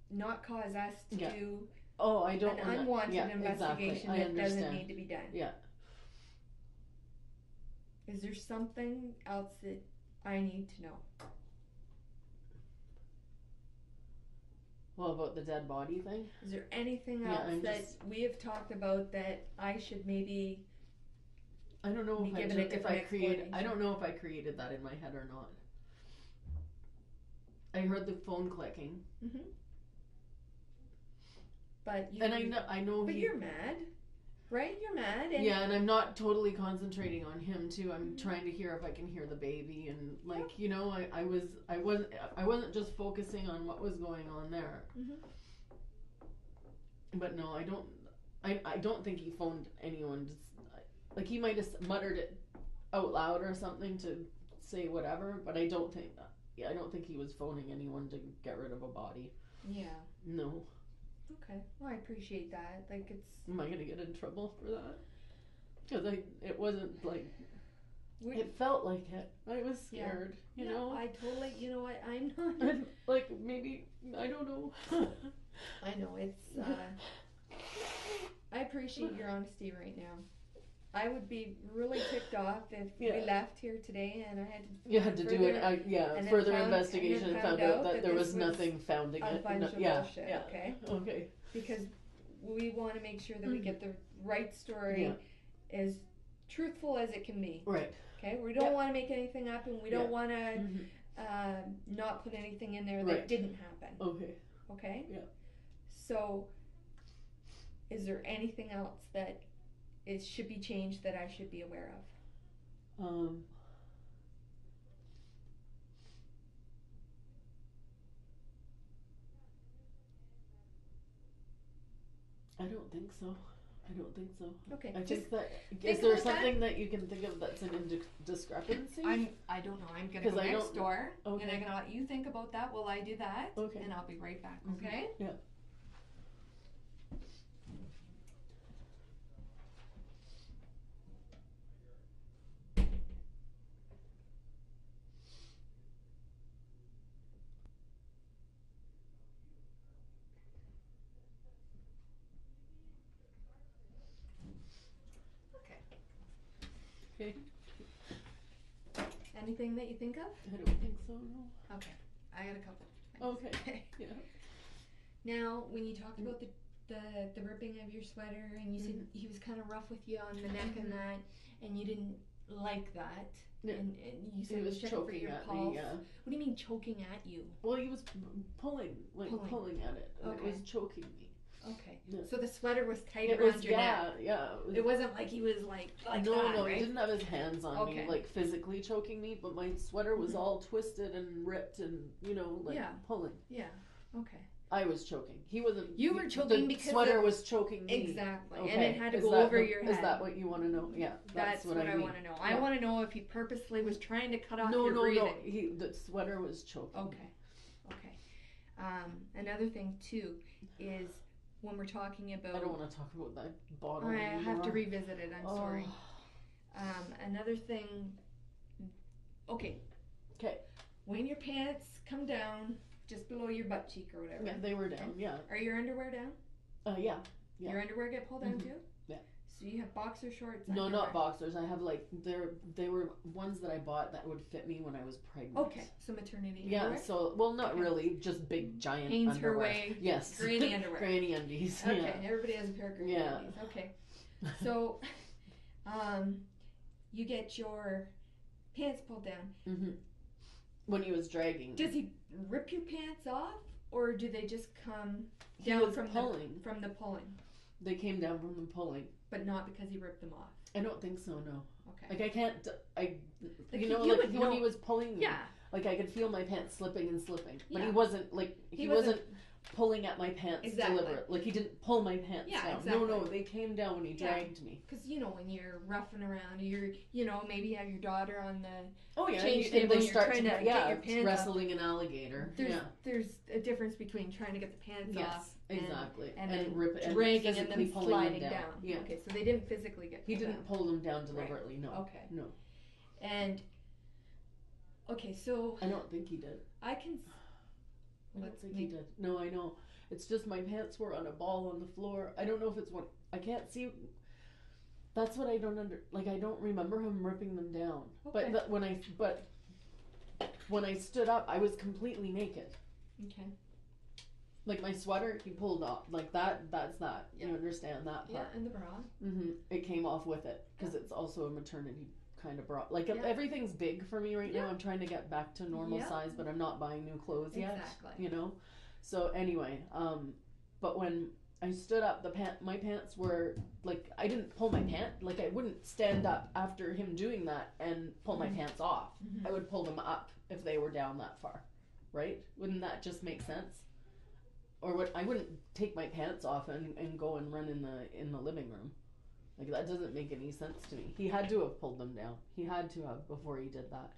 not cause us to do. Oh, I don't. An unwanted investigation that doesn't need to be done. Yeah. Is there something else that I need to know? Well, about the dead body thing? Is there anything else that we have talked about that I should maybe? I don't know if I created. I don't know if I created that in my head or not. I heard the phone clicking. But you. And I know. But you're mad, right? You're mad. And and I'm not totally concentrating on him too. I'm trying to hear if I can hear the baby, and I wasn't just focusing on what was going on there. But no, I don't think he phoned anyone. Like, he might have muttered it out loud or something to say whatever, but I don't think that. Yeah, I don't think he was phoning anyone to get rid of a body. Yeah. No. Okay. Well, I appreciate that. Like, it's. Am I gonna get in trouble for that? Because it wasn't like. It felt like it. I was scared. You know. I totally. You know what? I'm not. Like, maybe, I don't know. I know it's. I appreciate your honesty right now. I would be really ticked off if we left here today and I had to. You had to do it. Further investigation and found out that there was nothing found in a it. bunch of bullshit. Okay. Okay. Because we want to make sure that we get the right story, as truthful as it can be. Right. Okay. We don't want to make anything up, and we don't want to not put anything in there that didn't happen. Okay. Okay. Yeah. So, is there anything else that should be changed that I should be aware of? I don't think so. Okay. I think that is there something that you can think of that's an discrepancy? I don't know. I'm gonna go next door, and I'm gonna let you think about that while I do that. Okay. And I'll be right back. Okay. Yeah. Okay. Anything that you think of? I don't think so, no. Okay. I got a couple. Okay. Yeah. Now, when you talked about the ripping of your sweater, and you said he was kind of rough with you on the neck and that, and you didn't like that, and you said he was checking for choking your at pulse. me, yeah. What do you mean choking at you? Well, he was pulling at it, and it was choking me. Okay. Yeah. So the sweater was tight around your neck. Yeah. It wasn't like he was like no, that, no, right? he didn't have his hands on me, like physically choking me, but my sweater was all twisted and ripped and, pulling. Yeah. Okay. I was choking. He wasn't. You were choking the because sweater was choking me. Exactly. Okay. And it had to go over your head. Is that what you want to know? Yeah. That's what I want to know. Yeah. I want to know if he purposely was trying to cut off your breathing. No. The sweater was choking. Okay. Another thing too is when we're talking about... I don't want to talk about that bottle I anymore. have to revisit it, I'm sorry. Another thing... Okay. When your pants come down just below your butt cheek or whatever. Yeah, they were down, yeah. Are your underwear down? Yeah. Your underwear get pulled down too? Yeah. So you have boxer shorts? No, underwear. not boxers. I have they were ones that I bought that would fit me when I was pregnant. Okay, so maternity Yeah, underwear? so, well, not really, just big, giant Hanes underwear. her way. Yes. Granny underwear. Granny undies, Okay, yeah. everybody has a pair of granny undies. Okay. So, you get your pants pulled down. Mm-hmm. When he was dragging. Does he rip your pants off, or do they just come down from pulling. from the pulling? They came down from the pulling. But not because he ripped them off. I don't think so, no. Okay. Like, I can't, Like, you you know, would like, when know- he was pulling me, Yeah. like, I could feel my pants slipping and slipping. But Yeah. he wasn't, like, he wasn't pulling at my pants Exactly. deliberate. Like, he didn't pull my pants Yeah, down. exactly. No, they came down when he Yeah. dragged me. Because, you know, when you're roughing around, maybe you have your daughter on the... Oh, yeah, Change and table, they you're start trying to get your pants wrestling an alligator. There's a difference between trying to get the pants off exactly. and then rip it, and dragging and physically then pulling sliding them down. Yeah. Okay, so they didn't physically get He pulled didn't down. pull them down deliberately, no. Okay. No. And, okay, so... I don't think he did. I can... I don't think he did. No, I know. It's just my pants were on a ball on the floor. I don't know if it's one... I can't see... That's what I don't I don't remember him ripping them down. Okay. But when I stood up, I was completely naked. Okay. Like, my sweater, he pulled off. Like, that's that. Yeah. You understand that part. Yeah, and the bra. Mm-hmm. It came off with it. Because it's also a maternity kind of bra. Like, Yeah. everything's big for me right Yeah. now. I'm trying to get back to normal Yeah. size, but I'm not buying new clothes yet. Exactly. You know? So, anyway, but when I stood up, my pants were, like, I didn't pull my pant. Like, I wouldn't stand up after him doing that and pull my pants off. Mhm. I would pull them up if they were down that far. Right? Wouldn't that just make sense? Or I wouldn't take my pants off and go and run in the living room. Like, that doesn't make any sense to me. He had to have pulled them down. He had to have before he did that.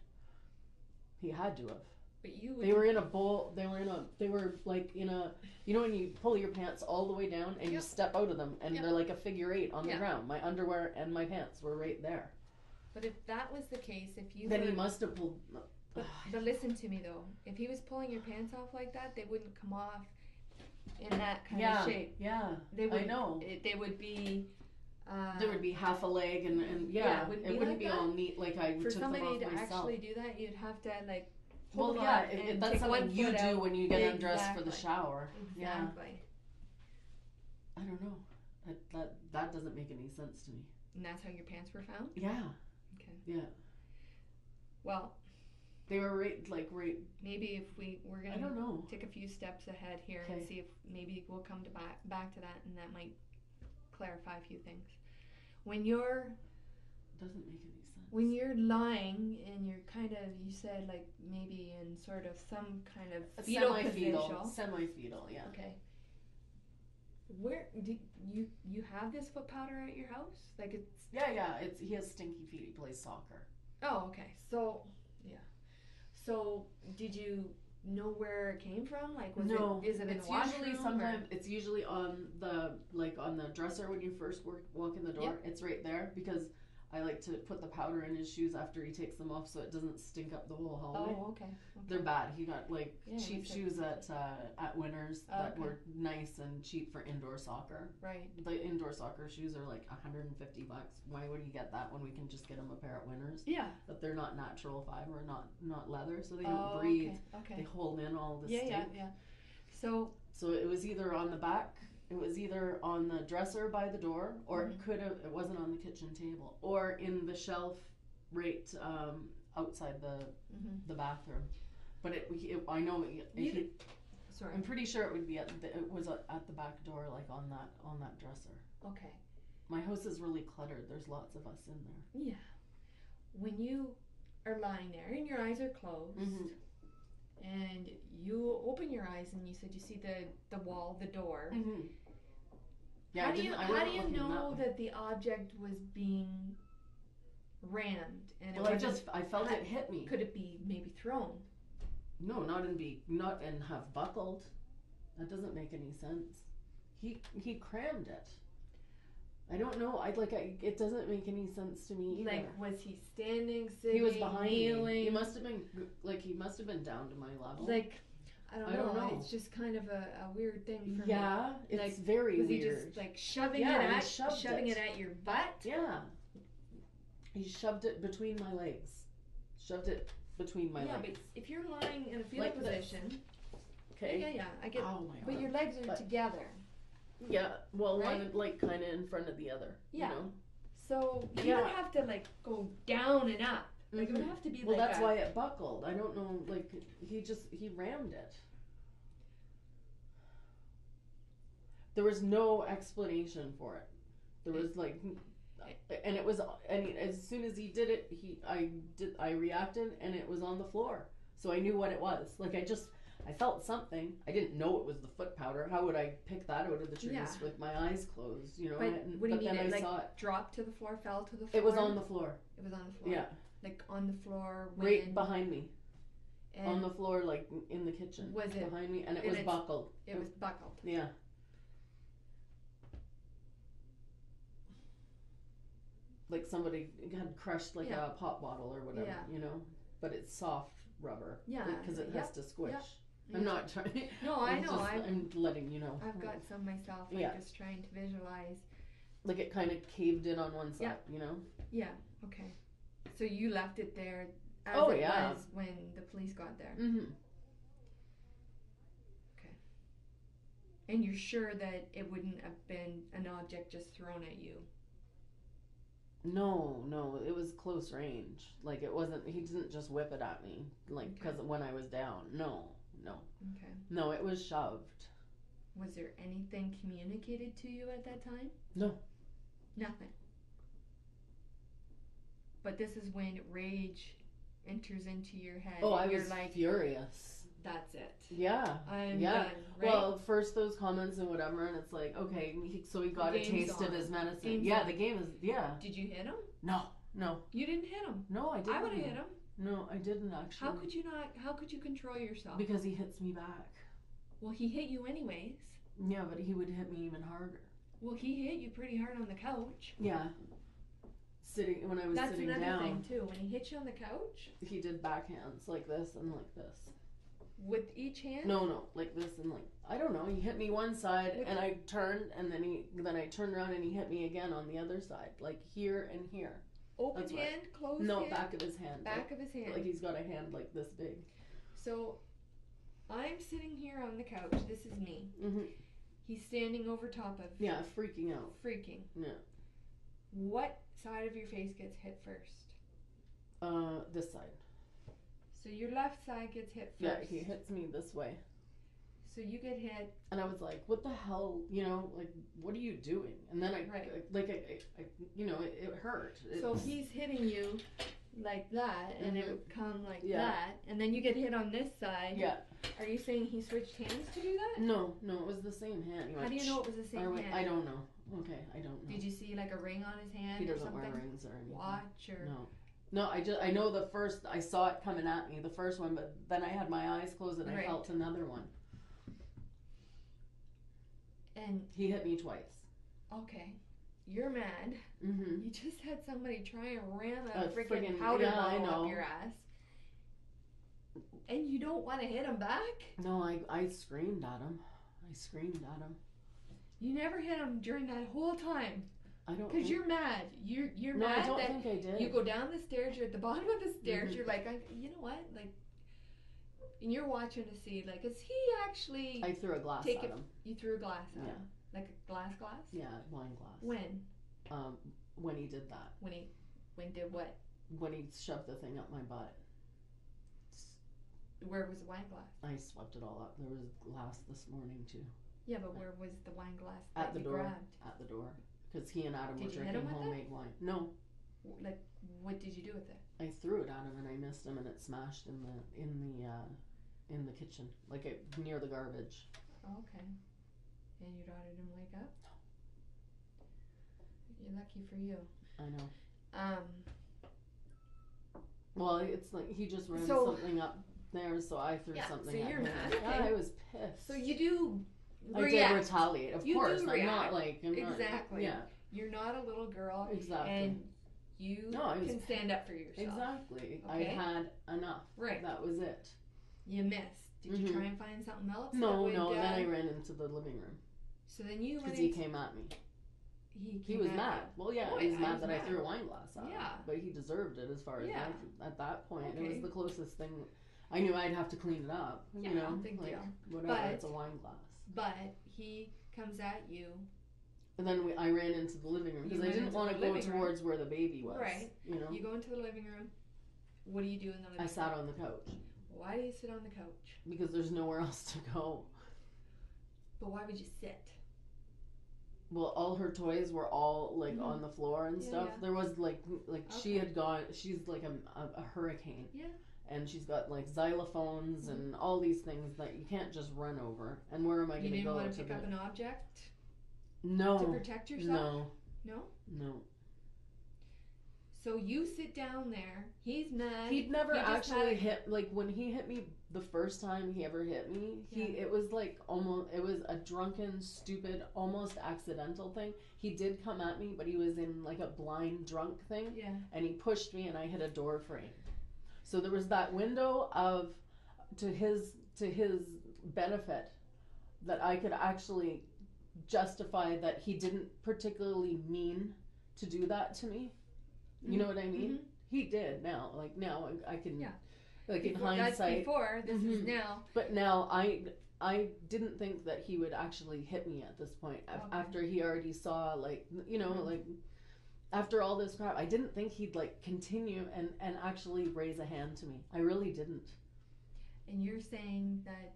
He had to have. But you would... They were in a bowl. They were like in a, you know when you pull your pants all the way down and you step out of them and they're like a figure 8 on the ground. My underwear and my pants were right there. But if that was the case, if you Then were... he must have pulled... But listen to me though. If he was pulling your pants off like that, they wouldn't come off in that kind of shape. Yeah, They would, I know. They would be... There would be half a leg and it wouldn't be like all that. neat like I For took them somebody off to myself. actually do that, you'd have to like Well, hold yeah, up and that's take something one you foot do out. when you get undressed for the shower. Yeah, Exactly. I don't know. That doesn't make any sense to me. And that's how your pants were found? Yeah. Okay. Yeah. Well, they were right. Maybe if we're I gonna don't know. take a few steps ahead here and see if maybe we'll come to back to that, and that might clarify a few things. When you're Doesn't make any sense. When you're lying and you're kind of, you said like maybe in sort of some kind of fetal position. Semi-fetal, yeah. Okay. Where do you have this foot powder at your house? Like it's... Yeah. He has stinky feet. He plays soccer. Oh, okay. So, yeah. So, did you know where it came from? Like, is it in the washroom? It's usually on the dresser when you first walk in the door. Yep. It's right there because I like to put the powder in his shoes after he takes them off so it doesn't stink up the whole hallway. Oh, okay. They're bad. He got cheap shoes at Winners that were nice and cheap for indoor soccer. Right. The indoor soccer shoes are like $150. Why would he get that when we can just get him a pair at Winners? Yeah. But they're not natural fiber, not leather, so they don't breathe. Okay. They hold in all the stink. Yeah. So it was either on the back, it was either on the dresser by the door, or it wasn't on the kitchen table, or in the shelf right outside the bathroom. But I know sorry. I'm pretty sure it was at the back door, like on that dresser. Okay. My house is really cluttered. There's lots of us in there. Yeah. When you are lying there and your eyes are closed, and you open your eyes and you said you see the wall, the door. Yeah, how do you know that the object was being rammed? And I felt it hit me. Could it be maybe thrown? No, not and have buckled. That doesn't make any sense. He crammed it. I don't know. It doesn't make any sense to me either. Like, was he standing, sitting, He was behind kneeling? me. He must have been down to my level. Like, I don't know. know. It's just kind of a weird thing for me. Yeah, it's Like, very Was weird. he just like shoving Yeah, he shoved it at your butt? Yeah. He shoved it between my legs. Shoved it between my Yeah, legs. but if you're lying in a fetal Like this. position, Okay. yeah, I get. Oh my But God. your legs are But- together, Yeah. Well, Right? one like kind of in front of the other. Yeah. You know? so you Yeah. would have to like go down and up. Like it would have to be Well, like that's a, why it buckled. I don't know. Like he rammed it. There was no explanation for it. There was like, and it was, and as soon as he did it, I reacted, and it was on the floor. So I knew what it was. Like I felt something. I didn't know it was the foot powder. How would I pick that out of the trees Yeah. with my eyes closed? You know. But what do you mean? then It I like saw it. dropped to the floor, fell to the floor. It was on the floor. It was on the floor. Yeah, Like on the floor. When, right behind me. and On the floor, like in the kitchen. Was it- behind me? And it and was it's- buckled. It was buckled. Yeah. Like somebody had crushed like Yeah. a pop bottle or whatever, Yeah. you know? But it's soft rubber. Yeah, Because it has to squish. yep. I'm not trying. No, I know. I'm letting you know. I've got some myself. I'm Yeah. just trying to visualize. Like it kind of caved in on one side, Yeah. you know? Yeah. Okay. So you left it there as Oh, it yeah. was when the police got there. Mm-hmm. And you're sure that it wouldn't have been an object just thrown at you? No, it was close range. Like it wasn't, he didn't just whip it at me. Like, because when I was down. No. Okay. No, it was shoved. Was there anything communicated to you at that time? No. Nothing. But this is when rage enters into your head. Oh, and I you're was like, furious. that's it. Yeah. I'm Yeah. done. Right? Well, first those comments and whatever, and it's like, okay, so he got a game's taste of on. his medicine. Game's Yeah, on. the game is, yeah. Did you hit him? No, You didn't hit him. I didn't. I would have hit him. No, I didn't actually. How could you not? How could you control yourself? Because he hits me back. Well, he hit you anyways. Yeah, but he would hit me even harder. Well, he hit you pretty hard on the couch. Yeah. When I was That's sitting another down, thing too. When he hit you on the couch, he did backhands like this and like this. with each hand. No, like this and like, I don't know. He hit me one side and I turned, and then I turned around and he hit me again on the other side, like here and here. Open That's right. hand, closed No, hand. back of his hand. Back of his hand. Like he's got a hand like this big. So, I'm sitting here on the couch. This is me. Mm-hmm. He's standing over top of. Yeah, freaking out. Freaking. Yeah. What side of your face gets hit first? This side. So your left side gets hit first. Yeah, he hits me this way. So you get hit. And I was like, what the hell, you know, like, what are you doing? And then I you know, it hurt. So he's hitting you like that, and it would come like Yeah. that, and then you get hit on this side. Yeah. Are you saying he switched hands to do that? No, it was the same hand. He How went, do you know it was the same hand? I don't know. Okay, I don't know. Did you see like a ring on his hand He or doesn't something? wear rings or anything. Watch or No, I know the first, I saw it coming at me, the first one, but then I had my eyes closed and I Right. felt another one. and He hit me twice. okay, you're mad. Mm-hmm. You just had somebody try and ram a A freaking friggin- powder yeah, I bottle know. up your ass, and you don't want to hit him back. No, I screamed at him. You never hit him during that whole time I don't because think- you're mad. You're No, mad I don't that think I did. you go down the stairs. You're at the bottom of the stairs. Mhm. You're like, you know what, like, and you're watching to see, like, is he actually? I threw a glass Take at it- him. You threw a glass at Yeah. him, like a glass. Yeah, wine glass. When When he did that. when did what? When he shoved the thing up my butt. Where was the wine glass? I swept it all up. There was glass this morning too. Yeah, but where was the wine glass At that the you door. grabbed? At the door. Because he and Adam Did were you hit drinking him with it? homemade wine. No. Like, what did you do with it? I threw it at him and I missed him and it smashed in the kitchen. Like near the garbage. Oh, okay. And your daughter didn't wake up? No. You're lucky for you. I know. Um, Well, it's like he just ran So- something up there, so I threw Yeah, something so at you're him. mad, Yeah, okay. I was pissed. so you do I did react. retaliate, of You do course. I'm react. not like I'm not, Exactly. yeah, You're not a little girl, exactly. and you No, I was- can stand up for yourself. Exactly. Okay. I had enough. Right. That was it. You missed. Did you Mhm. try and find something else? that No, would, no. And then I ran into the living room So then you went because he into... came at me. He He was came at mad. Well, yeah, Oh, he was yeah, mad he that was I mad. threw a wine glass at him. Yeah. But he deserved it as far as Yeah. at that point. It Okay. was the closest thing. I knew I'd have to clean it up. Yeah, you know, big like, deal. whatever. But- It's a wine glass. But he comes at you. And then I ran into the living room because You I ran didn't into want the to go living room. towards where the baby was. Right. You know. You go into the living room. What do you do in the living I room? sat on the couch Why do you sit on the couch? because there's nowhere else to go. But why would you sit? Well, all her toys were all like Mhm. on the floor and Yeah, stuff. yeah. There was like she Okay. had gone. She's like a hurricane. Yeah. And she's got like xylophones Mhm. and all these things that you can't just run over. And where am I You going to didn't go want to to pick the? up an object to No, protect yourself? no, No? no. So you sit down there. He's mad. He'd never He just actually had- hit. Like when he hit me the first time he ever hit me, Yeah. it was like almost. It was a drunken, stupid, almost accidental thing. He did come at me, but he was in like a blind drunk thing. Yeah. And he pushed me and I hit a door frame. So there was that window of to his benefit that I could actually justify that he didn't particularly mean to do that to me. You know what I mean? Mhm. He did now. Like now I can Yeah. like in Before- that's hindsight. before. This is Mhm. now. But now I didn't think that he would actually hit me at this point after he already saw like Mhm. like after all this crap. I didn't think he'd like continue and actually raise a hand to me. I really didn't. And you're saying that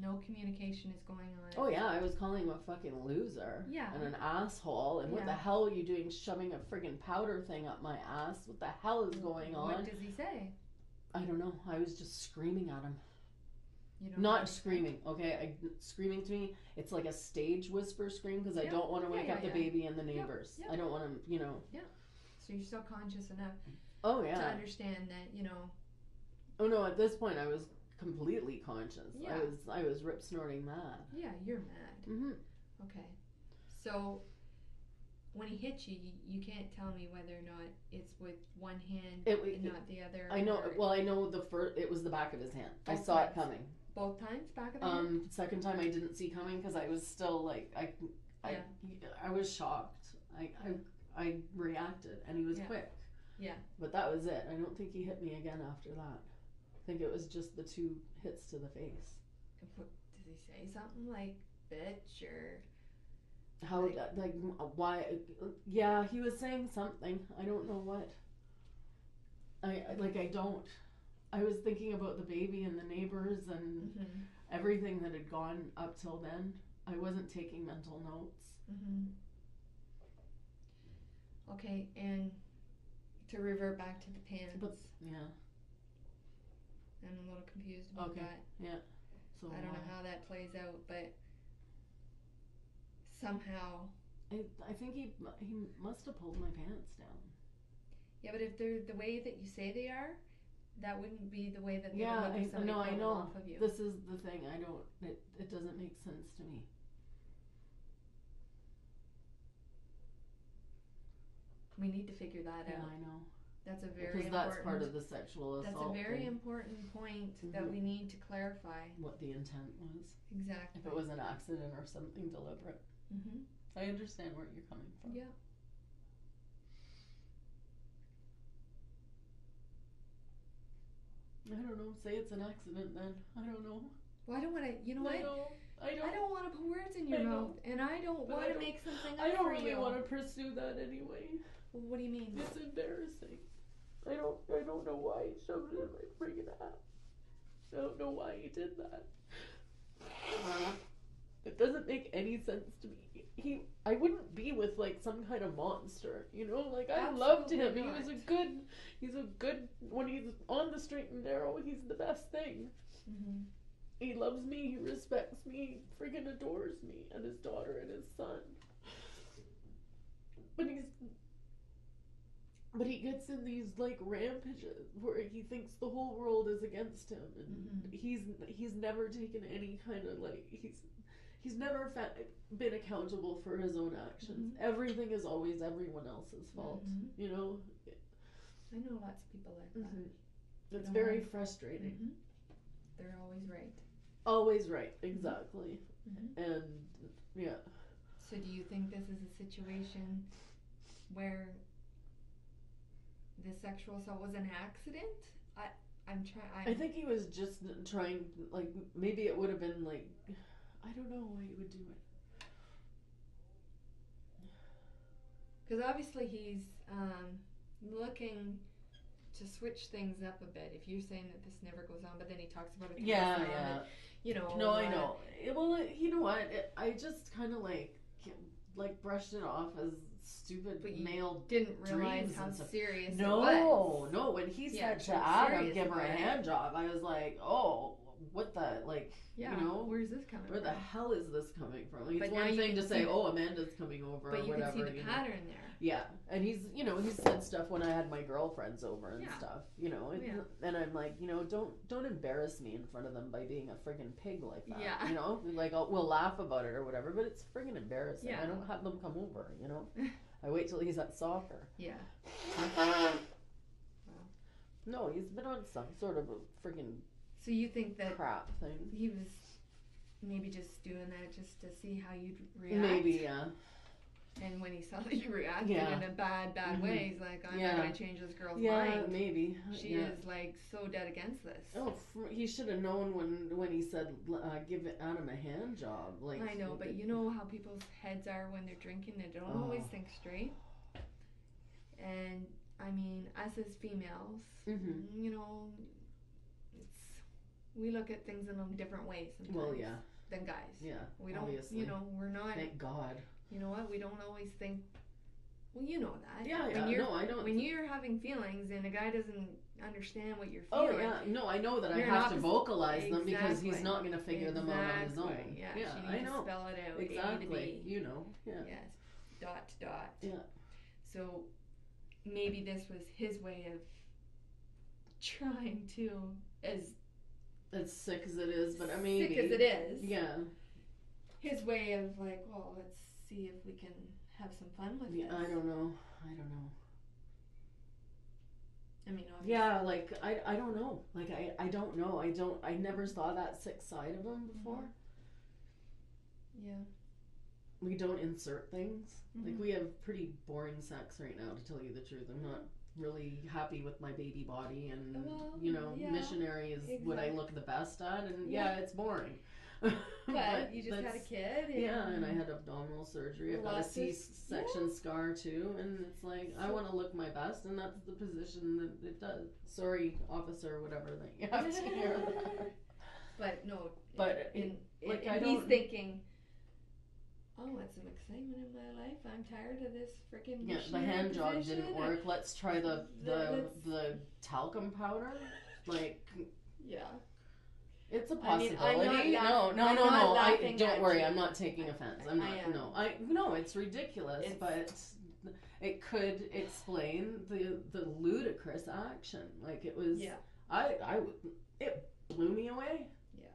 no communication is going on. Oh yeah, I was calling him a fucking loser. Yeah. And an asshole. And what the Yeah. hell are you doing shoving a friggin' powder thing up my ass? What the hell is going on? What does he say? I don't know. I was just screaming at him. You don't Not know. screaming, okay? Screaming to me, it's like a stage whisper scream because I Yeah. don't want to Yeah, wake yeah, up the yeah. baby and the neighbors. yeah. I don't want to, So you're still conscious enough Oh to yeah. understand that, Oh no, at this point I was completely conscious. Yeah. I was rip snorting mad. yeah, you're mad. Mm-hmm. Okay. So when he hits you, you can't tell me whether or not it's with one hand and not the other. I know. or Well, I know it was the back of his hand. I Both saw it times. coming. both times back of the hand? Second time I didn't see coming because I was still like I was shocked. I reacted and he was Yeah. quick. Yeah. But that was it. I don't think he hit me again after that. I think it was just the 2 hits to the face. Does he say something like bitch or? How like why? Yeah, he was saying something. I don't know what. I don't. I was thinking about the baby and the neighbors and Mm-hmm. everything that had gone up till then. I wasn't taking mental notes. Mm-hmm. Okay, and to revert back to the pants, But yeah, I'm a little confused about Okay. that. so I don't know how that plays out, but somehow, I think he must have pulled my pants down. yeah. But if they're the way that you say they are, that wouldn't be the way that they Yeah, would look if somebody I pulled them know. off of you. This is the thing. I don't. It doesn't make sense to me. We need to figure that Yeah, out. I know. That's a very Because important. that's part of the sexual That's assault. a very thing, important point that Mhm. we need to clarify. what the intent was. Exactly. If it was an accident or something deliberate. Mm-hmm. I understand where you're coming from. Yeah. I don't know. Say it's an accident then. I don't know. Well, I don't want to. You know what? I I don't want to put words in your I know. mouth, and I don't But want I to don't- make something up I don't for really you. want to pursue that anyway. Well, what do you mean? It's embarrassing. I don't know why he shoved it in my friggin' ass. I don't know why he did that. It doesn't make any sense to me. I wouldn't be with like some kind of monster, like I loved him. Absolutely not. He's a good, when he's on the straight and narrow, he's the best thing. Mm-hmm. He loves me, he respects me, he friggin' adores me and his daughter and his son. But he gets in these like rampages where he thinks the whole world is against him, and Mhm. he's never taken any kind of like he's never been accountable for his own actions. Everything is always everyone else's fault. You know. I know lots of people like that. It's very frustrating. They're always right. Always right, exactly. And yeah. So do you think this is a situation where the sexual assault was an accident? I think he was just trying, like, maybe it would have been like, I don't know why he would do it. Because obviously he's looking to switch things up a bit. If you're saying that this never goes on, but then he talks about it. Yeah. And, you know. No, I know. Well, you know what? I just kind of like brushed it off as stupid male didn't realize dreams how and stuff. serious it was. No. When he said to Adam, give her a hand job, I was like, oh, what the, like, you know? Where's this coming Where from? the hell is this coming from? Like, But it's one thing to say, the, oh, Amanda's coming over but or whatever. But you can see the pattern there. Yeah, and he's said stuff when I had my girlfriends over and stuff, and I'm like, don't embarrass me in front of them by being a friggin' pig like that, like we'll laugh about it or whatever, but it's friggin' embarrassing. I don't have them come over, I wait till he's at soccer. Yeah. No, he's been on some sort of a friggin' So you think that crap thing. He was maybe just doing that just to see how you'd react? Maybe, yeah. And when he saw that you reacted in a bad way, he's like, I'm not going to change this girl's mind. Yeah, maybe. She is, like, so dead against this. Oh, he should have known when he said, give Adam a hand job. Like, I know, but you know how people's heads are when they're drinking? They don't always think straight. And, I mean, us as females, we look at things in different ways sometimes than guys. Yeah, we don't, obviously. We're not... Thank God. You know what? We don't always think. Well, you know that. Yeah. No, I don't. When you're having feelings and a guy doesn't understand what you're feeling. Oh yeah. No, I know that I have to vocalize them because he's not going to figure them out on his own. Yeah. I know. To spell it out. Exactly. A to B. Yeah. Yes. Dot to dot. Yeah. So maybe this was his way of trying to, as sick as it is, but I mean, sick as it is. Yeah. His way of like, well, let's see if we can have some fun with this. I don't know. I mean, obviously. Yeah, like, I don't know. Like, I don't know. I never saw that sick side of him before. Yeah. We don't insert things. Like, we have pretty boring sex right now, to tell you the truth. I'm not really happy with my baby body, and, missionary is what I look the best at, and it's boring. But you just had a kid. And I had abdominal surgery. I've got a C-section scar too, and it's like I want to look my best, and that's the position that it does. Sorry, officer, whatever that you have to hear that. But no, he's thinking, oh, that's some excitement in my life. I'm tired of this freaking the hand job didn't work. Let's try the talcum powder. Like it's a possibility. No. Don't worry. I'm not taking offense. I'm not. No, it's ridiculous, but it could explain the ludicrous action. Like it was. Yeah. It blew me away. Yeah.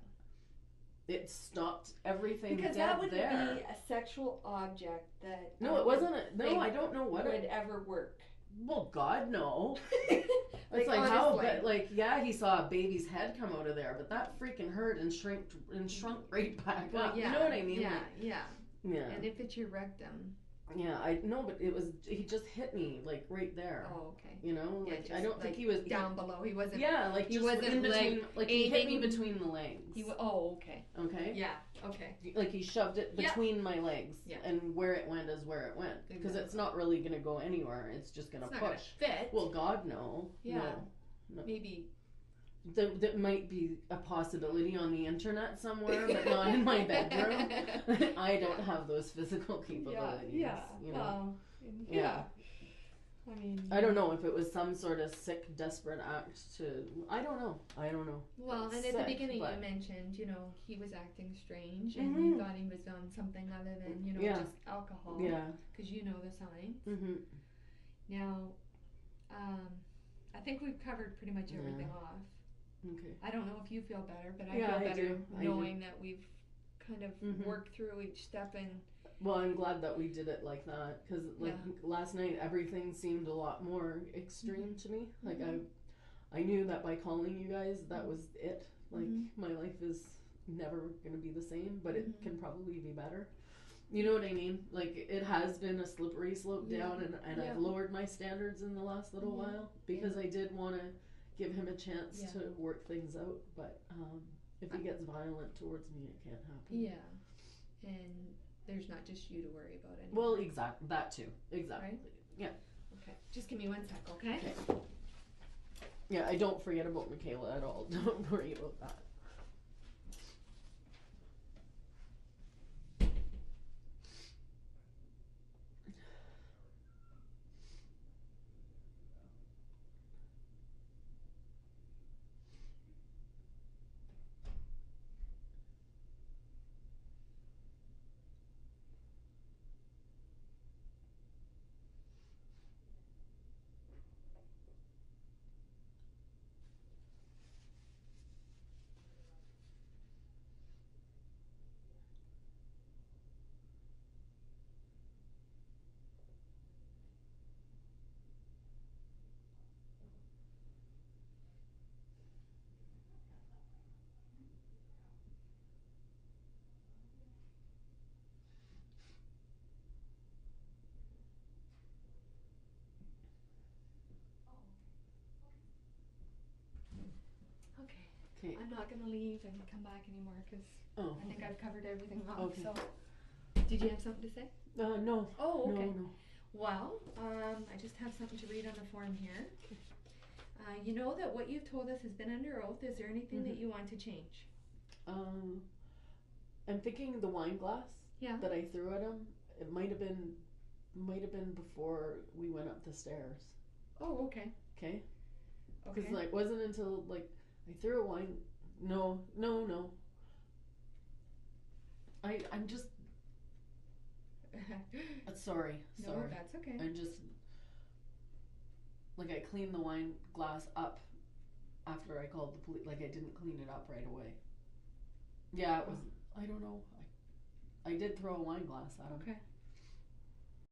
It stopped everything because dead that would there. be a sexual object that. No, it wasn't. I don't know what would ever work. Well, God, no. It's like how, but like, he saw a baby's head come out of there, but that freaking hurt and shrunk right back up. You know what I mean? Yeah. And if it's your rectum. Yeah, I know, but he just hit me like right there. Oh, okay. Like I don't think he was down below. He wasn't. Yeah, like he just wasn't in between. Like he hit me between the legs. Okay. Okay. Yeah. Okay. Like he shoved it between my legs, and where it went is where it went, because it's not really gonna go anywhere. It's just gonna push. Not gonna fit. Well, God, no. Yeah. No. Maybe. That might be a possibility on the internet somewhere, but not in my bedroom. I don't have those physical capabilities. Yeah. I mean, I don't know if it was some sort of sick, desperate act to. I don't know. Well, and at the beginning you mentioned, he was acting strange, and you thought he was on something other than, just alcohol. Yeah. Because you know the signs. Mm-hmm. Now, I think we've covered pretty much everything off. Okay. I don't know if you feel better, but I feel better knowing that we've kind of Mhm. work through each step and. Well, I'm glad that we did it like that because, like, last night everything seemed a lot more extreme to me. Like, I knew that by calling you guys, that was it. Like, my life is never gonna be the same, but it can probably be better. You know what I mean? Like, it has been a slippery slope down, and I've lowered my standards in the last little while because I did want to give him a chance to work things out. But if he gets violent towards me, it can't happen. Yeah, and there's not just you to worry about anymore. Well, exactly. That too. Exactly. Right? Yeah. Okay. Just give me 1 sec, okay? Yeah, I don't forget about Michaela at all. Don't worry about that. Okay. I'm not going to leave and come back anymore because I think I've covered everything off. Okay. So, did you have something to say? No. Oh, okay. No. Well, I just have something to read on the form here. You know that what you've told us has been under oath. Is there anything that you want to change? I'm thinking the wine glass that I threw at him. It might have been before we went up the stairs. Oh, okay. Okay. Because like wasn't until like I threw a wine. No. I'm just. Sorry. No, that's okay. I just. Like I cleaned the wine glass up after I called the police. Like I didn't clean it up right away. Yeah, it was. I don't know. I did throw a wine glass at him. Okay.